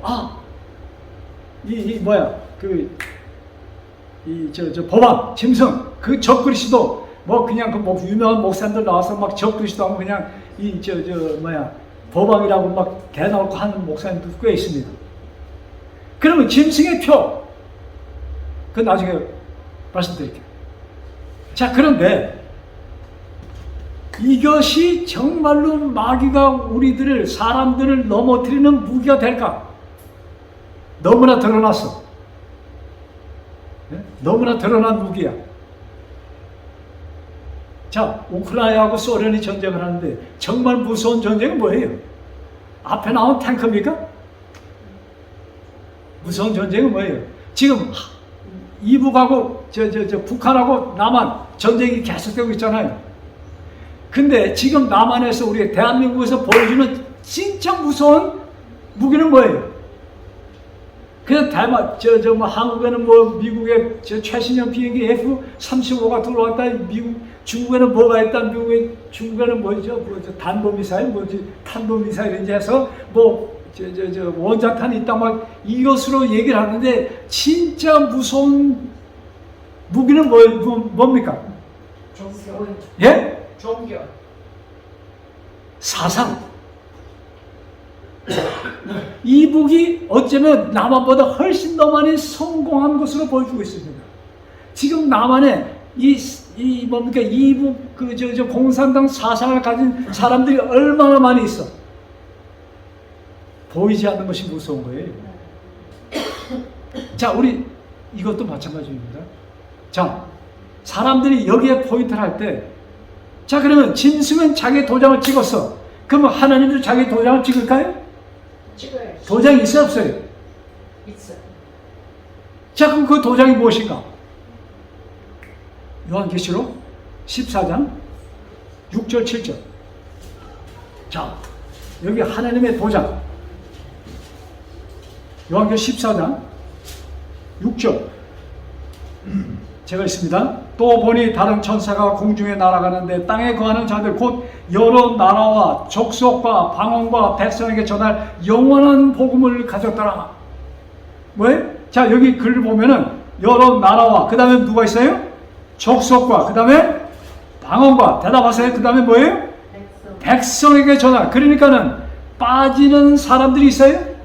법왕, 짐승, 그 적그리스도, 그냥 유명한 목사님들 나와서 막 적그리스도 하고 그냥 법왕이라고 막 대놓고 하는 목사님도 꽤 있습니다. 그러면 짐승의 표, 그 나중에 말씀드릴게요. 자, 그런데 이것이 정말로 마귀가 사람들을 넘어뜨리는 무기가 될까? 너무나 드러났어. 네? 너무나 드러난 무기야. 자, 우크라이나하고 소련이 전쟁을 하는데 정말 무서운 전쟁은 뭐예요? 앞에 나온 탱크입니까? 무서운 전쟁은 뭐예요? 지금 이북하고 북한하고 남한 전쟁이 계속되고 있잖아요. 근데 지금 남한에서 우리 대한민국에서 보여주는 진짜 무서운 무기는 뭐예요? 그냥 한국에는 미국의 최신형 비행기 F-35가 들어왔다. 중국에는 뭐가 있다. 중국에는 단도미사일, 탄도미사일인지 해서 원자탄이 있다. 이것으로 얘기를 하는데 진짜 무서운 무기는 뭡니까? 종교. 예? 종교. 사상. 이 북이 어쩌면 남한보다 훨씬 더 많이 성공한 것으로 보여주고 있습니다. 지금 남한에 이북 공산당 사상을 가진 사람들이 얼마나 많이 있어. 보이지 않는 것이 무서운 거예요. 자, 우리 이것도 마찬가지입니다. 자, 사람들이 여기에 포인트를 할 때, 자, 그러면 짐승은 자기 도장을 찍었어. 그러면 하나님도 자기 도장을 찍을까요? 찍어야지. 도장이 있어요, 없어요? 있어. 자, 그럼 그 도장이 무엇인가? 요한계시록 14장 6절, 7절. 자, 여기 하나님의 도장. 요한계시록 14장 6절. 제가 있습니다. 또 보니 다른 천사가 공중에 날아가는데 땅에 거하는 자들 곧 여러 나라와 족속과 방언과 백성에게 전할 영원한 복음을 가졌더라. 뭐예요? 자, 여기 글을 보면은 여러 나라와 그 다음에 누가 있어요? 족속과 그 다음에 방언과 대답하세요. 그 다음에 뭐예요? 백성. 백성에게 전할. 그러니까는 빠지는 사람들이 있어요? 없어요.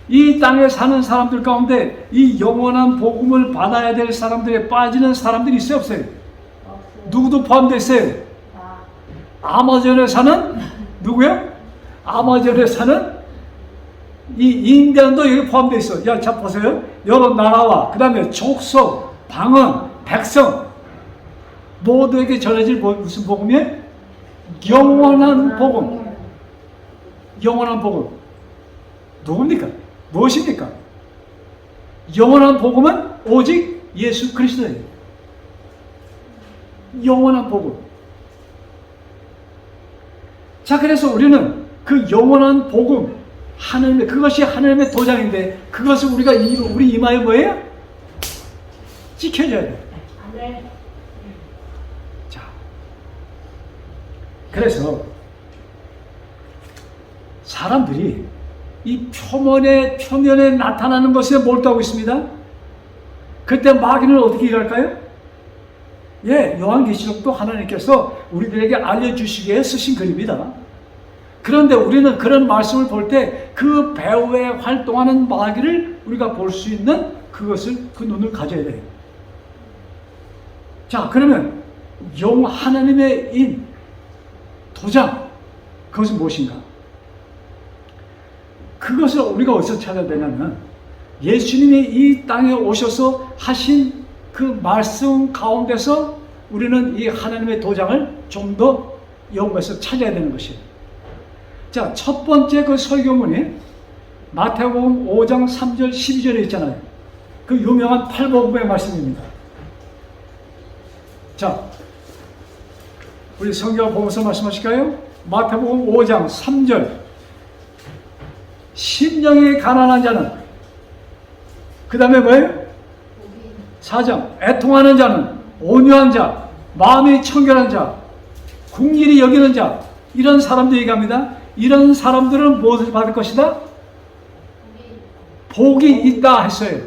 이 땅에 사는 사람들 가운데 이 영원한 복음을 받아야 될 사람들에 빠지는 사람들이 있어요, 없어요? 없어요. 누구도 포함되어 있어요. 아, 아마존에 사는 누구요? 아마존에 사는 이 인디언도 여기 포함되어 있어. 야, 자 보세요. 여러 나라와 그 다음에 족속, 방언, 백성 모두에게 전해질 무슨 복음이에요? 영원한 복음. 영원한 복음. 누굽니까? 무엇입니까? 영원한 복음은 오직 예수 그리스도예요. 영원한 복음. 자, 그래서 우리는 그 영원한 복음, 하나님의, 그것이 하나님의 도장인데, 그것을 우리가 우리 이마에 뭐예요? 찍혀줘야 돼요. 아멘. 자, 그래서 사람들이 이 표면에 나타나는 것에 몰두하고 있습니다. 그때 마귀는 어떻게 일할까요? 예, 요한계시록도 하나님께서 우리들에게 알려주시기에 쓰신 글입니다. 그런데 우리는 그런 말씀을 볼 때 그 배후에 활동하는 마귀를 우리가 볼 수 있는 그것을, 그 눈을 가져야 돼요. 자, 그러면 하나님의 인, 도장, 그것은 무엇인가? 그것을 우리가 어디서 찾아야 되냐면 예수님이 이 땅에 오셔서 하신 그 말씀 가운데서 우리는 이 하나님의 도장을 좀 더 연구해서 찾아야 되는 것이에요. 자, 첫 번째 그 설교문이 마태복음 5장 3절 12절에 있잖아요. 그 유명한 팔복음의 말씀입니다. 자, 우리 성경 보면서 말씀하실까요? 마태복음 5장 3절. 심령이 가난한 자는, 그 다음에 뭐예요? 4장. 애통하는 자는, 온유한 자, 마음이 청결한 자, 궁일이 여기는 자, 이런 사람들 얘기합니다. 이런 사람들은 무엇을 받을 것이다? 복이 있다 했어요.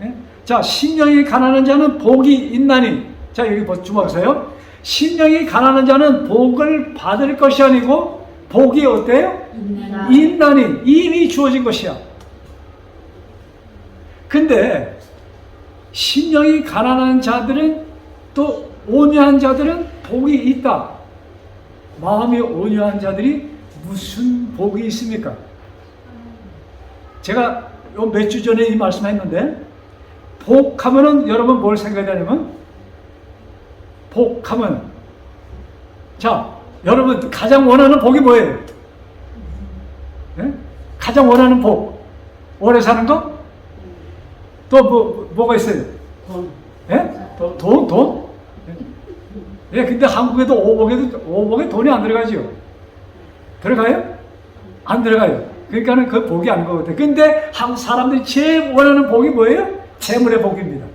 예? 자, 심령이 가난한 자는 복이 있나니. 자, 여기 주목하세요. 심령이 가난한 자는 복을 받을 것이 아니고 복이 어때요? 있나니. 이미 주어진 것이야. 근데 심령이 가난한 자들은, 또 온유한 자들은 복이 있다. 마음이 온유한 자들이 무슨 복이 있습니까? 제가 몇 주 전에 이 말씀했는데, 복하면은 여러분 뭘 생각하냐면, 복하면, 자, 여러분 가장 원하는 복이 뭐예요? 네? 가장 원하는 복, 오래 사는 거? 또 뭐가 있어요? 돈. 예? 돈? 예, 근데 한국에도 오복에 돈이 안 들어가죠? 들어가요? 안 들어가요. 그러니까는 그 복이 아닌 것 같아요. 근데 한국 사람들이 제일 원하는 복이 뭐예요? 재물의 복입니다.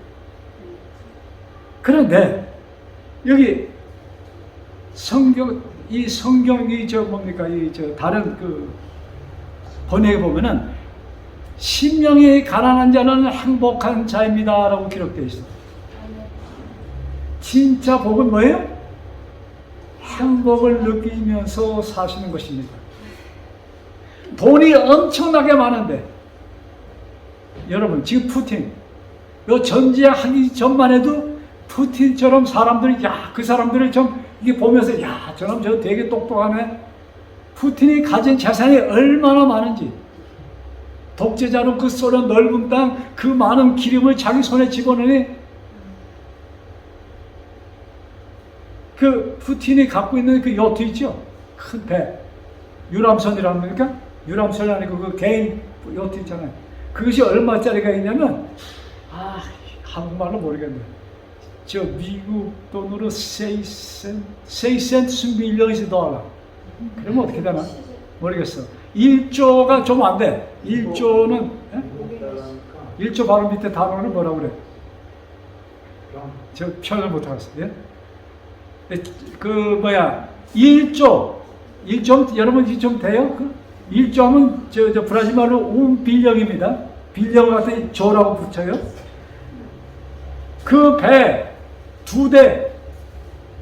그런데 여기 성경이 다른 그 번역에 보면은 심령이 가난한 자는 행복한 자입니다 라고 기록되어 있어요. 진짜 복은 뭐예요? 행복을 느끼면서 사시는 것입니다. 돈이 엄청나게 많은데, 여러분 지금 푸틴, 요 전쟁하기 전만 해도 푸틴처럼 사람들이, 야, 그 사람들을 좀 이게 보면서, 야, 저놈 저 되게 똑똑하네. 푸틴이 가진 재산이 얼마나 많은지, 독재자로 그 쏘는 넓은 땅, 그 많은 기름을 자기 손에 집어넣으니 그 푸틴이 갖고 있는 그 요트 있죠? 큰 배. 유람선이라는 거니까? 유람선이 아니고 그 개인 요트 있잖아요. 그것이 얼마짜리가 있냐면, 한국말로 모르겠네. 저 미국 돈으로 6센트 밀리언 달러. 그러면 어떻게 되나? 모르겠어. 1조가 좀 안 돼. 1조는, 1조 바로 밑에 단어는 뭐라고 그래? 저 표현을 못하겠어. 예? 그 1조 여러분 좀 돼요? 1조 하면 저 브라질 말로 빌령입니다. 빌령 같은 조라고 붙여요. 그 배 2대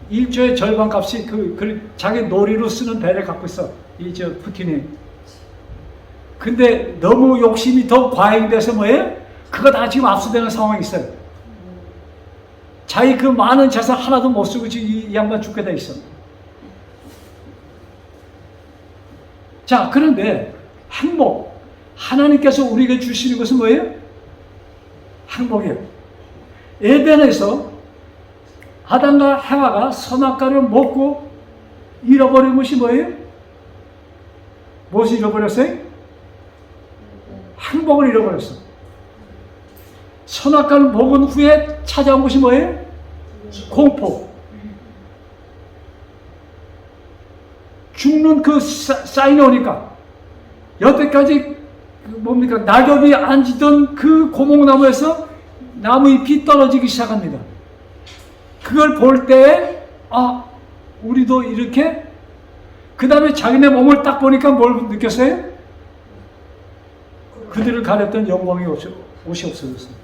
1조의 절반 값이 그 자기 놀이로 쓰는 배를 갖고 있어. 저 푸틴이. 근데 너무 욕심이 더 과잉돼서 뭐예요? 그거 다 지금 압수되는 상황이 있어요. 자기 그 많은 재산 하나도 못 쓰고 지금 이 양반 죽게 돼 있어. 자, 그런데 행복. 하나님께서 우리에게 주시는 것은 뭐예요? 행복이에요. 에덴에서 아담과 해와가 선악과를 먹고 잃어버린 것이 뭐예요? 무엇을 잃어버렸어요? 행복을 잃어버렸어. 선악과를 먹은 후에 찾아온 것이 뭐예요? 공포. 죽는 그 사인이 오니까 여태까지 뭡니까? 낙엽이 안 지던 그 고목나무에서 나무잎이 떨어지기 시작합니다. 그걸 볼 때 우리도 이렇게. 그 다음에 자기네 몸을 딱 보니까 뭘 느꼈어요? 그들을 가렸던 영광이 옷이 없어졌어요.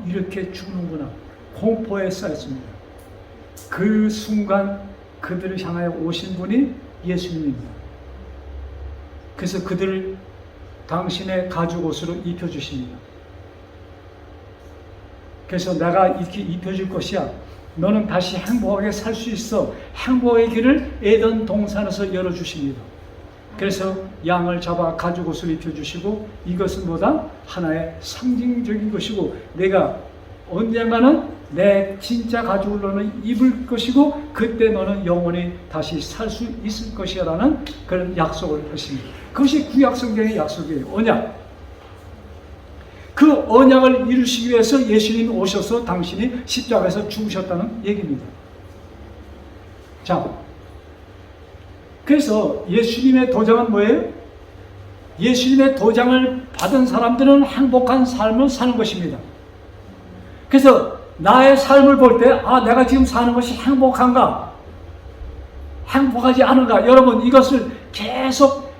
이렇게 죽는구나. 공포에 쌓였습니다. 그 순간 그들을 향하여 오신 분이 예수님입니다. 그래서 그들을 당신의 가죽옷으로 입혀주십니다. 그래서 내가 이렇게 입혀줄 것이야. 너는 다시 행복하게 살 수 있어. 행복의 길을 에덴 동산에서 열어주십니다. 그래서 양을 잡아 가죽옷을 입혀주시고, 이것은 뭐다? 하나의 상징적인 것이고, 내가 언젠가는 내 진짜 가죽을 너는 입을 것이고, 그때 너는 영원히 다시 살 수 있을 것이야 라는 그런 약속을 하십니다. 그것이 구약성경의 약속이에요. 언약. 그 언약을 이루시기 위해서 예수님이 오셔서 당신이 십자가에서 죽으셨다는 얘기입니다. 자, 그래서 예수님의 도장은 뭐예요? 예수님의 도장을 받은 사람들은 행복한 삶을 사는 것입니다. 그래서 나의 삶을 볼 때 내가 지금 사는 것이 행복한가? 행복하지 않은가? 여러분, 이것을 계속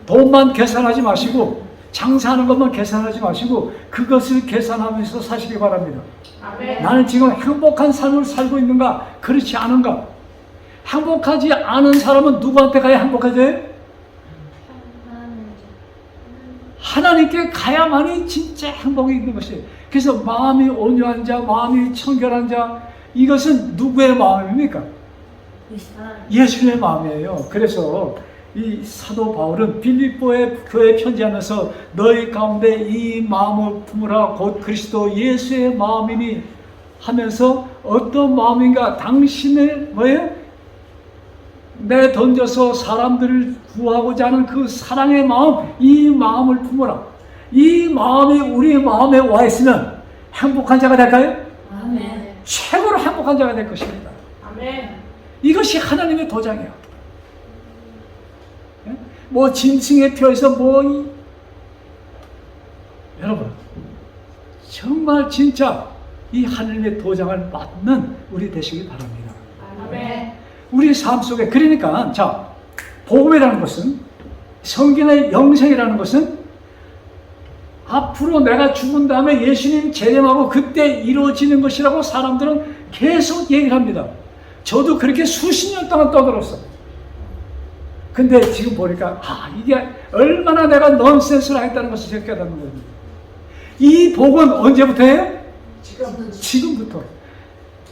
돈만 계산하지 마시고, 장사하는 것만 계산하지 마시고 그것을 계산하면서 사시기 바랍니다. 아멘. 나는 지금 행복한 삶을 살고 있는가? 그렇지 않은가? 행복하지 않은 사람은 누구한테 가야 행복해져요? 하나님께 가야만이 진짜 행복이 있는 것이에요. 그래서 마음이 온유한 자, 마음이 청결한 자, 이것은 누구의 마음입니까? 예수님의 마음이에요. 그래서 이 사도 바울은 빌립보의 교회에 편지하면서 너희 가운데 이 마음을 품으라 곧 그리스도 예수의 마음이니 하면서, 어떤 마음인가? 당신의 내 던져서 사람들을 구하고자 하는 그 사랑의 마음, 이 마음을 품어라. 이 마음이 우리 마음에 와 있으면 행복한 자가 될까요? 아멘. 최고로 행복한 자가 될 것입니다. 아멘. 이것이 하나님의 도장이에요. 짐승의 뼈에서 여러분, 정말 진짜 이 하나님의 도장을 맞는 우리 되시기 바랍니다. 아멘. 우리 삶 속에, 그러니까, 복음이라는 것은, 성경의 영생이라는 것은, 앞으로 내가 죽은 다음에 예수님 재림하고 그때 이루어지는 것이라고 사람들은 계속 얘기를 합니다. 저도 그렇게 수십 년 동안 떠들었어요. 근데 지금 보니까 이게 얼마나 내가 넌센스를 했다는 것을 제가 깨닫는 겁니다. 이 복은 언제부터예요? 지금부터.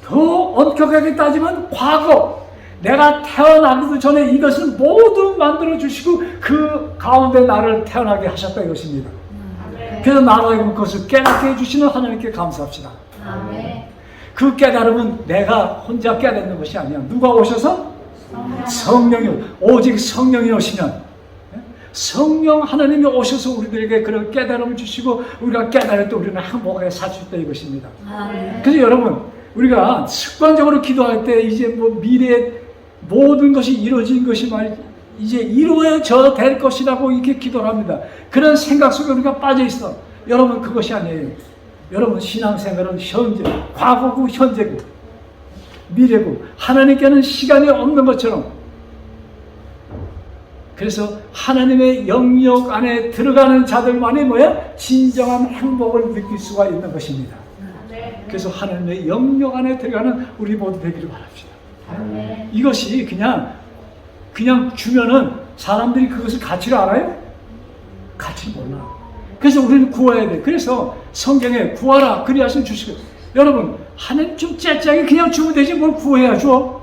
더 엄격하게 따지면 과거, 내가 태어나기도 전에 이것을 모두 만들어 주시고 그 가운데 나를 태어나게 하셨다 이것입니다. 그래서 나로 하여금 그것을 깨닫게 해주시는 하나님께 감사합시다. 아멘. 그 깨달음은 내가 혼자 깨닫는 것이 아니야. 누가 오셔서? 성령이, 오직 성령이 오시면, 성령 하나님이 오셔서 우리들에게 그런 깨달음을 주시고 우리가 깨달을 때 우리는 행복하게 살 수 있다 이것입니다. 그래서 여러분, 우리가 습관적으로 기도할 때 이제 뭐 미래에 모든 것이 이루어진 것이 이제 이루어져 될 것이라고 이렇게 기도를 합니다. 그런 생각 속에 우리가 빠져 있어. 여러분, 그것이 아니에요. 여러분, 신앙생활은 현재, 과거고 현재고 미래고 하나님께는 시간이 없는 것처럼, 그래서 하나님의 영역 안에 들어가는 자들만이 뭐야? 진정한 행복을 느낄 수가 있는 것입니다. 그래서 하나님의 영역 안에 들어가는 우리 모두 되기를 바랍시다. 이것이 그냥 주면은 사람들이 그것을 가치를 알아요? 가치를 몰라. 그래서 우리는 구해야 돼. 그래서 성경에 구하라 그리하시면 주시고, 여러분, 하나님 좀 째째하게 그냥 주면 되지 뭘 구해야 줘?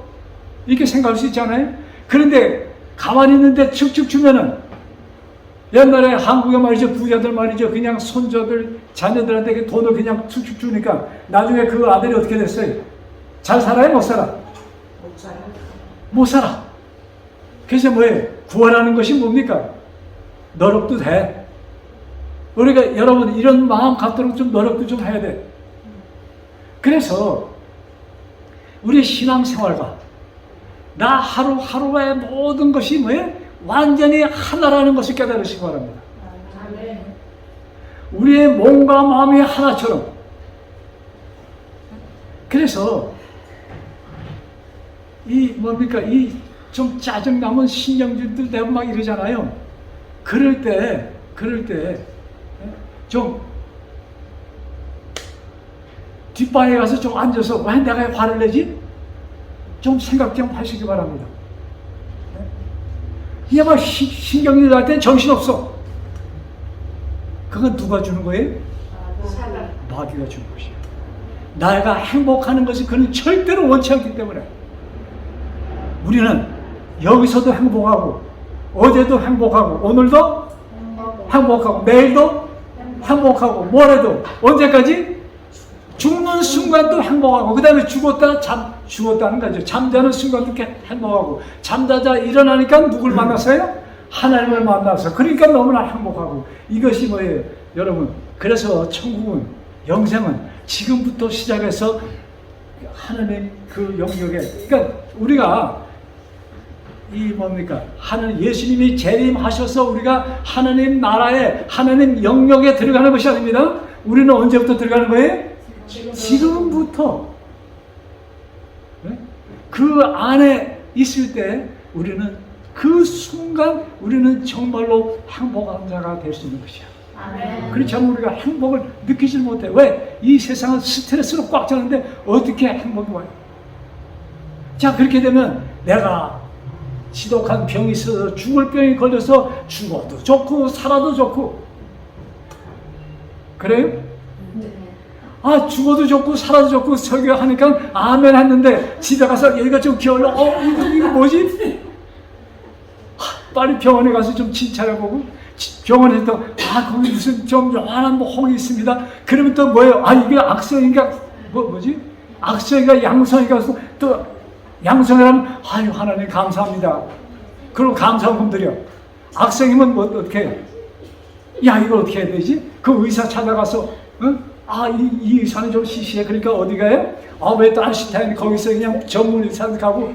이렇게 생각할 수 있잖아요. 그런데 가만히 있는데 축축 주면은, 옛날에 한국에 말이죠, 부자들 말이죠, 그냥 손자들 자녀들한테 돈을 그냥 축축 주니까 나중에 그 아들이 어떻게 됐어요? 잘 살아요? 못 살아? 못 살아. 그래서 뭐예요? 구하라는 것이 뭡니까? 노력도 돼. 우리가 여러분 이런 마음 갖도록 좀 노력도 좀 해야 돼. 그래서 우리 신앙생활과 나 하루하루의 모든 것이 뭐예요? 완전히 하나라는 것을 깨달으시기 바랍니다. 우리의 몸과 마음이 하나처럼. 그래서 이 뭡니까? 이 좀 짜증나면 신령들들 내가 막 이러잖아요. 그럴 때 좀 뒷방에 가서 좀 앉아서 왜 내가 화를 내지? 좀 생각 좀 하시기 바랍니다. 이게 막 신경질 날 땐 정신없어. 그건 누가 주는 거예요? 마귀가 주는 것이에요. 내가 행복하는 것을 그는 절대로 원치 않기 때문에 우리는 여기서도 행복하고 어제도 행복하고 오늘도 행복하고 내일도 행복하고 모레도 언제까지? 죽는 순간도 행복하고 그 다음에 죽었다는 거죠. 잠자는 순간도 행복하고 잠자자 일어나니까 누굴 만났어요? 하나님을 만나서. 그러니까 너무나 행복하고. 이것이 뭐예요? 여러분, 그래서 천국은, 영생은 지금부터 시작해서 하나님 그 영역에, 그러니까 우리가 이 뭡니까? 하나님, 예수님이 재림하셔서 우리가 하나님 나라에, 하나님 영역에 들어가는 것이 아닙니다. 우리는 언제부터 들어가는 거예요? 지금부터. 네? 그 안에 있을 때 우리는 그 순간 우리는 정말로 행복한 자가 될 수 있는 것이야. 그렇지 않으면 우리가 행복을 느끼지 못해. 왜? 이 세상은 스트레스로 꽉 차는데 어떻게 행복이 와요? 자, 그렇게 되면 내가 지독한 병이 있어서 죽을 병이 걸려서 죽어도 좋고 살아도 좋고, 그래요? 아, 죽어도 좋고 살아도 좋고 설교하니까 아멘 했는데 집에 가서 여기가 좀 기울어. 이거 뭐지? 빨리 병원에 가서 좀 진찰해보고, 병원에 또 거기 무슨 좀 요만한 뭐 홍이 있습니다. 그러면 또 뭐예요? 이게 악성인가 뭐지? 악성인가 양성인가 또 양성이라면 아유 하나님 감사합니다. 그럼 감사금 드려. 악성이면 뭐 어떻게 해요? 야, 이걸 어떻게 해야 되지? 그 의사 찾아가서 이 의사는 좀 시시해. 그러니까 어디 가요? 왜 또 아인슈타인 거기서 그냥 전문 의사한테 가고.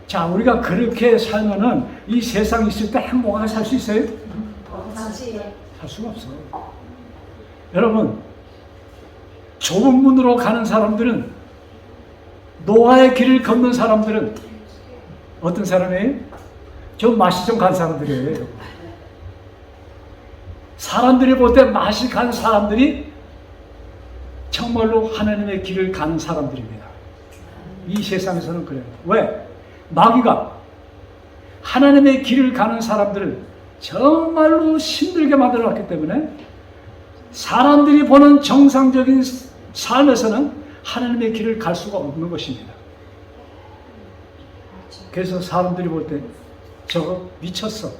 자, 우리가 그렇게 살면은 이 세상에 있을 때 행복하게 살 수 있어요? 살 수가 없어. 여러분, 좁은 문으로 가는 사람들은, 노아의 길을 걷는 사람들은 어떤 사람이에요? 좀 맛이 좀 간 사람들이에요. 사람들이 볼 때 맛이 간 사람들이 정말로 하나님의 길을 가는 사람들입니다. 이 세상에서는 그래요. 왜? 마귀가 하나님의 길을 가는 사람들을 정말로 힘들게 만들어놨기 때문에 사람들이 보는 정상적인 삶에서는 하나님의 길을 갈 수가 없는 것입니다. 그래서 사람들이 볼 때 저거 미쳤어.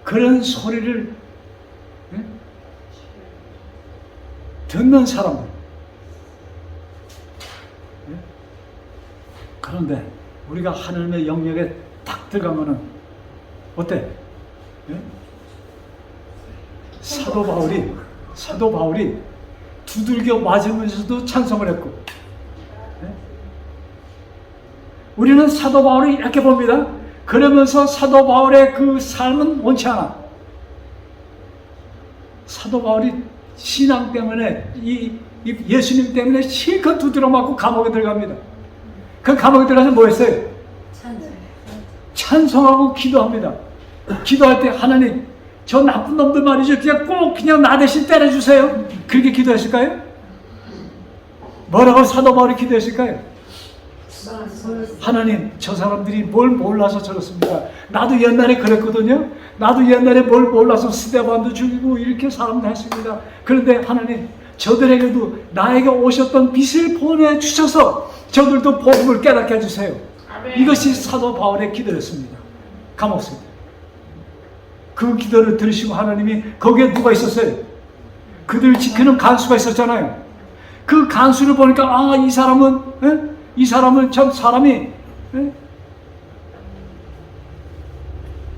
그런 소리를 듣는 사람들. 예? 그런데 우리가 하나님의 영역에 딱 들어가면은 어때? 예? 사도 바울이 두들겨 맞으면서도 찬송을 했고, 예? 우리는 사도 바울이 이렇게 봅니다. 그러면서 사도 바울의 그 삶은 원치 않아. 사도 바울이 신앙 때문에 이 예수님 때문에 실컷 두드려 맞고 감옥에 들어갑니다. 그 감옥에 들어가서 뭐 했어요? 찬송하고 기도합니다. 기도할 때 하나님, 저 나쁜 놈들 말이죠, 그냥 꼭 그냥 나 대신 때려주세요. 그렇게 기도했을까요? 뭐라고 사도 바울이 기도했을까요? 하나님, 저 사람들이 뭘 몰라서 저렇습니다. 나도 옛날에 그랬거든요. 나도 옛날에 뭘 몰라서 스데반도 죽이고 이렇게 사람들 했습니다. 그런데 하나님, 저들에게도 나에게 오셨던 빛을 보내주셔서 저들도 복음을 깨닫게 해주세요. 이것이 사도 바울의 기도였습니다. 감옥 때. 그 기도를 들으시고 하나님이, 거기에 누가 있었어요? 그들을 지키는 간수가 있었잖아요. 그 간수를 보니까, 아, 이 사람은 참 사람이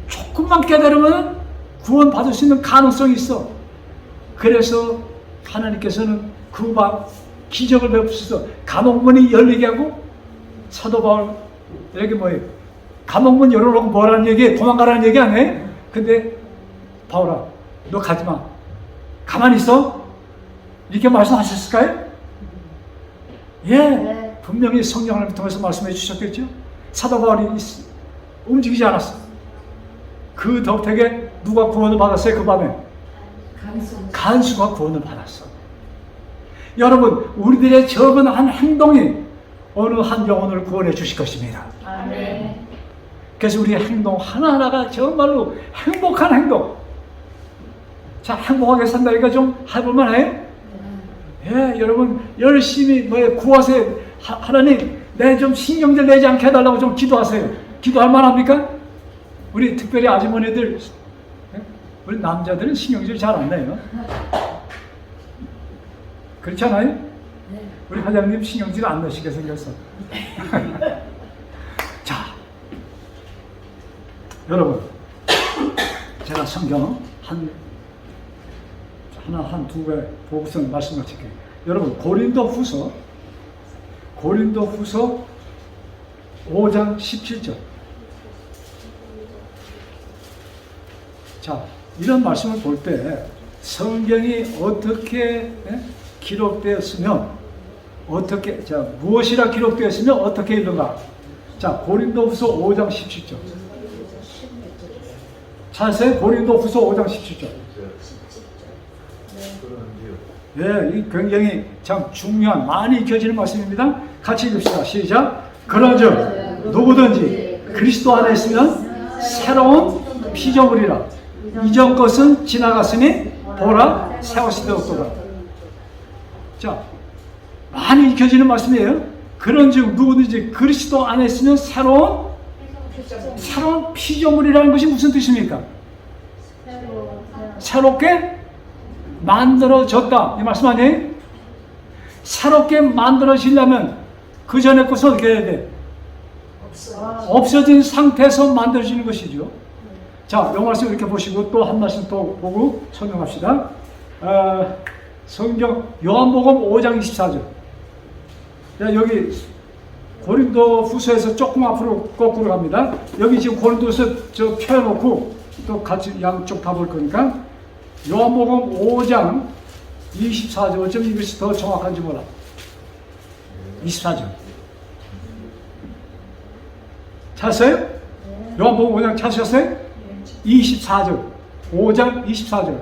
조금만 깨달으면 구원 받을 수 있는 가능성이 있어. 그래서 하나님께서는 그 밤 기적을 베푸셔서 감옥문이 열리게 하고, 사도 바울에게 뭐예요? 감옥문 열어놓고 뭐라는 얘기예요? 도망가라는 얘기 아니에요? 근데 바울아, 너 가지마, 가만히 있어, 이렇게 말씀하셨을까요? 예, 분명히 성령 하나님 통해서 말씀해 주셨겠죠. 사도 바울이 움직이지 않았어. 그 덕택에 누가 구원을 받았어요? 그 밤에 간수가 구원을 받았어. 여러분, 우리들의 적은 한 행동이 어느 한 영혼을 구원해 주실 것입니다. 아멘. 그래서 우리의 행동 하나하나가 정말로 행복한 행동. 자, 행복하게 산다니까 좀 해볼만 해요? 예, 여러분 열심히 구하세요. 하나님, 내 좀 신경질 내지 않게 해달라고 좀 기도하세요. 기도할 만합니까? 우리 특별히 아주머니들, 우리 남자들은 신경질 잘 안 내요. 그렇지 않아요? 우리 회장님 신경질 안 내시게 생겼어. 자, 여러분, 제가 성경 한두 개 보고서 말씀드릴게요. 여러분, 고린도후서 5장 17절. 자, 이런 말씀을 볼 때 성경이 어떻게 기록되었으면 어떻게, 자, 무엇이라 기록되었으면 어떻게 읽는가? 자, 고린도후서 5장 17절. 자세히 고린도후서 5장 17절. 예, 이 굉장히 참 중요한, 많이 익혀지는 말씀입니다. 같이 읽읍시다. 시작. 그런즉 누구든지 그리스도 안에 있으면 새로운 피조물이라. 이전 것은 지나갔으니 보라, 새 것이 되었도다. 자, 많이 익혀지는 말씀이에요. 그런즉 누구든지 그리스도 안에 있으면 새로운 피조물이라는 것이 무슨 뜻입니까? 새롭게 만들어졌다, 이 말씀 아니에요? 새롭게 만들어지려면 그 전에 것은 어떻게 해야 돼? 없어진 상태에서 만들어지는 것이죠. 자, 이 말씀 이렇게 보시고 또 한 말씀 또 보고 설명합시다. 성경 요한복음 5장 24절. 여기 고린도후서에서 조금 앞으로 거꾸로 갑니다. 여기 지금 고린도후서 저 펴놓고 또 같이 양쪽 다 볼 거니까 요한복음 5장 24절. 어쩜 이것이 더 정확한지 몰라. 24절. 찾았어요? 요한복음 5장 찾으셨어요? 24절. 5장 24절.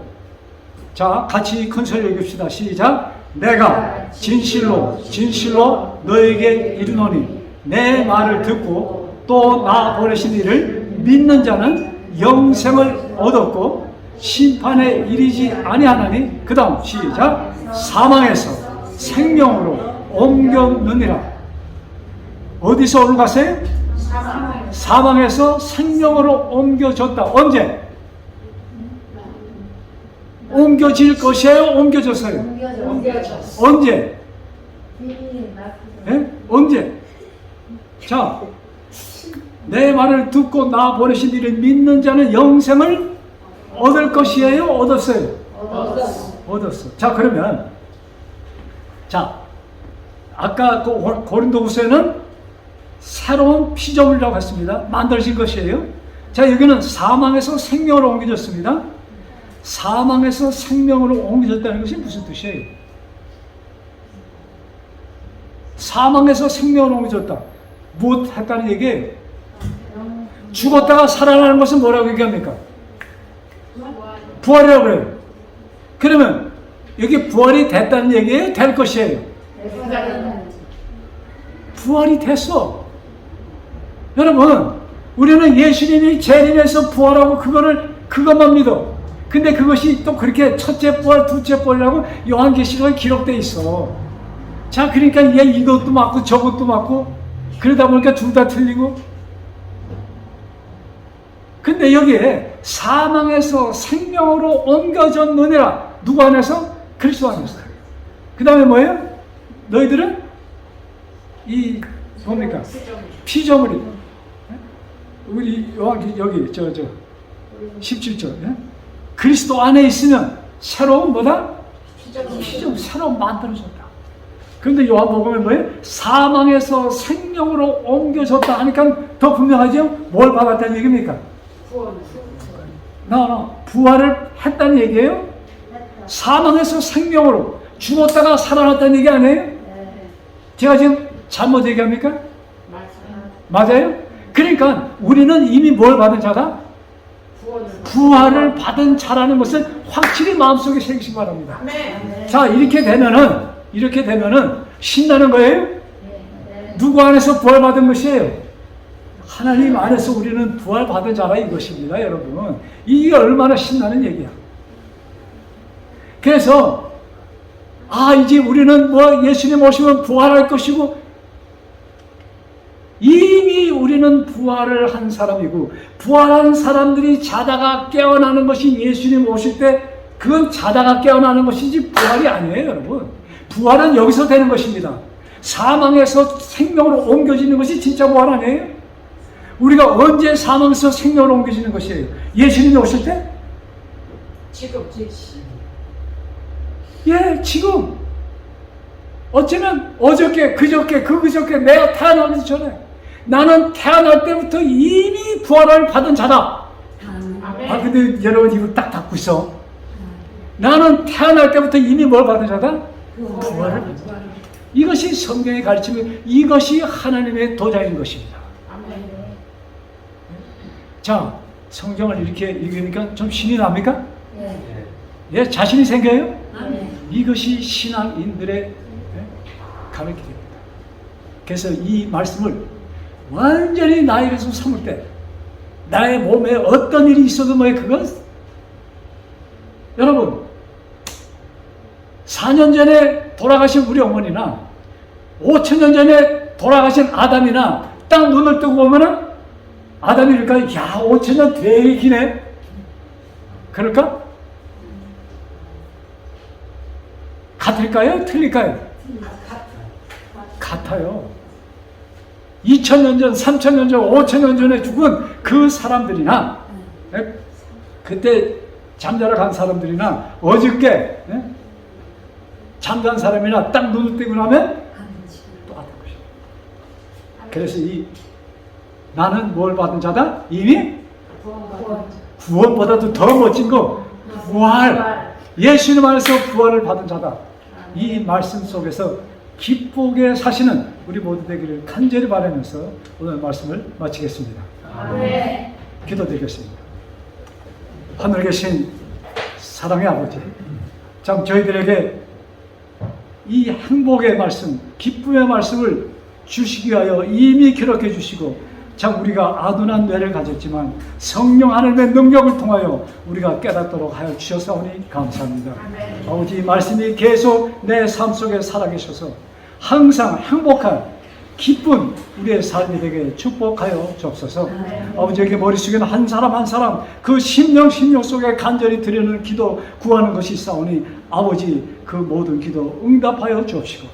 자, 같이 큰 소리로 읽읍시다. 시작. 내가 진실로 너에게 이르노니 내 말을 듣고 또 나 보내신 이를 믿는 자는 영생을 얻었고 심판에 이르지 아니하나니. 그 다음 시작. 사망에서 생명으로 옮겼느니라. 어디서 올라갔어요? 사망에서 생명으로 옮겨졌다. 언제? 옮겨질 것이에요? 옮겨졌어요? 옮겨졌어. 언제? 예? 언제? 자, 내 말을 듣고 나 보내신 이를 믿는 자는 영생을 얻을 것이에요? 얻었어요? 얻었어. 얻었어. 자, 그러면 자, 아까 그 고린도후서에는 새로운 피조물이라고 했습니다. 만들어진 것이에요. 자, 여기는 사망에서 생명으로 옮겨졌습니다. 사망에서 생명으로 옮겨졌다는 것이 무슨 뜻이에요? 사망에서 생명으로 옮겨졌다. 무엇 했다는 얘기예요? 죽었다가 살아나는 것은 뭐라고 얘기합니까? 부활이라고 그래요. 그러면 여기 부활이 됐다는 얘기예요? 될 것이에요? 부활이 됐어. 여러분, 우리는 예수님이 재림해서 부활하고 그것만 믿어. 근데 그것이 또 그렇게 첫째 부활, 둘째 부활이라고 요한계시록에 기록되어 있어. 자, 그러니까 얘 이것도 맞고 저것도 맞고 그러다 보니까 둘 다 틀리고. 근데 여기에 사망에서 생명으로 옮겨졌느니라. 누구 안에서? 그리스도 안에서. 그 다음에 뭐예요? 너희들은 이 뭡니까? 피조물이. 우리 여기 17절. 그리스도 안에 있으면 새로운 뭐다? 피조물 새로 만들어졌다. 그런데 요한복음에 뭐예요? 사망에서 생명으로 옮겨졌다 하니까 더 분명하죠? 뭘 받았다는 얘기입니까? 부활을 했다는 얘기예요? 사망에서 생명으로 죽었다가 살아났다는 얘기 아니에요? 제가 지금 잘못 얘기합니까? 맞아요? 그러니까 우리는 이미 뭘 받은 자다? 부활을 받은 자라는 것을 확실히 마음속에 새기시기 바랍니다. 자, 이렇게 되면은 신나는 거예요? 누구 안에서 부활 받은 것이에요? 하나님 안에서 우리는 부활 받은 자라 이것입니다, 여러분. 이게 얼마나 신나는 얘기야. 그래서 이제 우리는 예수님 오시면 부활할 것이고, 이미 우리는 부활을 한 사람이고, 부활한 사람들이 자다가 깨어나는 것이 예수님 오실 때 그건 자다가 깨어나는 것이지 부활이 아니에요, 여러분. 부활은 여기서 되는 것입니다. 사망에서 생명으로 옮겨지는 것이 진짜 부활 아니에요? 우리가 언제 사망에서 생명으로 옮겨지는 것이에요? 예수님이 오실 때? 지금. 예, 지금. 어쩌면 어저께, 그저께, 그저께 내가 태어나기 전에 나는 태어날 때부터 이미 부활을 받은 자다. 근데 여러분 이거 딱 닫고 있어. 나는 태어날 때부터 이미 뭘 받은 자다? 부활을 받은 자다. 이것이 성경의 가르침이, 이것이 하나님의 도자인 것입니다. 자, 성경을 이렇게 읽으니까 좀 신이 납니까? 예, 자신이 생겨요? 이것이 신앙인들의 가르침입니다. 그래서 이 말씀을 완전히 나에게서 삼을 때, 나의 몸에 어떤 일이 있어도 그건 여러분 4년 전에 돌아가신 우리 어머니나 5,000년 전에 돌아가신 아담이나 딱 눈을 뜨고 보면은 아담이 이럴까? 야, 5,000년 되게 기네. 그럴까? 같을까요? 틀릴까요? 같아요. 2,000년 전, 3,000년 전, 5,000년 전에 죽은 그 사람들이나 그때 잠자러 간 사람들이나 어저께 잠잔 사람이나 딱 눈을 뜨고 나면 똑같은 것입니다. 그래서 나는 뭘 받은 자다? 이미 구원보다도 더 멋진 거 부활. 예수님 안에서 부활을 받은 자다. 이 말씀 속에서 기쁘게 사시는 우리 모두 되기를 간절히 바라면서 오늘 말씀을 마치겠습니다. 기도드리겠습니다. 하늘에 계신 사랑의 아버지, 참 저희들에게 이 행복의 말씀, 기쁨의 말씀을 주시기 위하여 이미 기록해 주시고, 참 우리가 아둔한 뇌를 가졌지만 성령 하나님의 능력을 통하여 우리가 깨닫도록 하여 주셔서오니 감사합니다. 아버지, 이 말씀이 계속 내 삶 속에 살아계셔서 항상 행복한 기쁜 우리의 삶이 되게 축복하여 주옵소서. 아버지에게 머릿속에는 한 사람 한 사람 그 심령 속에 간절히 드리는 기도 구하는 것이 있사오니 아버지 그 모든 기도 응답하여 주옵시고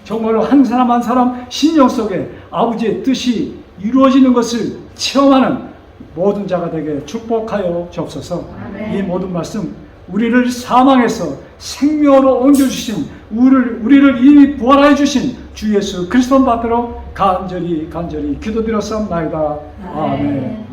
정말로 한 사람 한 사람 심령 속에 아버지의 뜻이 이루어지는 것을 체험하는 모든 자가 되게 축복하여 주옵소서. 이 모든 말씀 우리를 사망에서 생명으로 옮겨주신 우리를 이미 부활하여 주신 주 예수 그리스도 받들어 간절히 기도드렸사옵나이다. 아멘.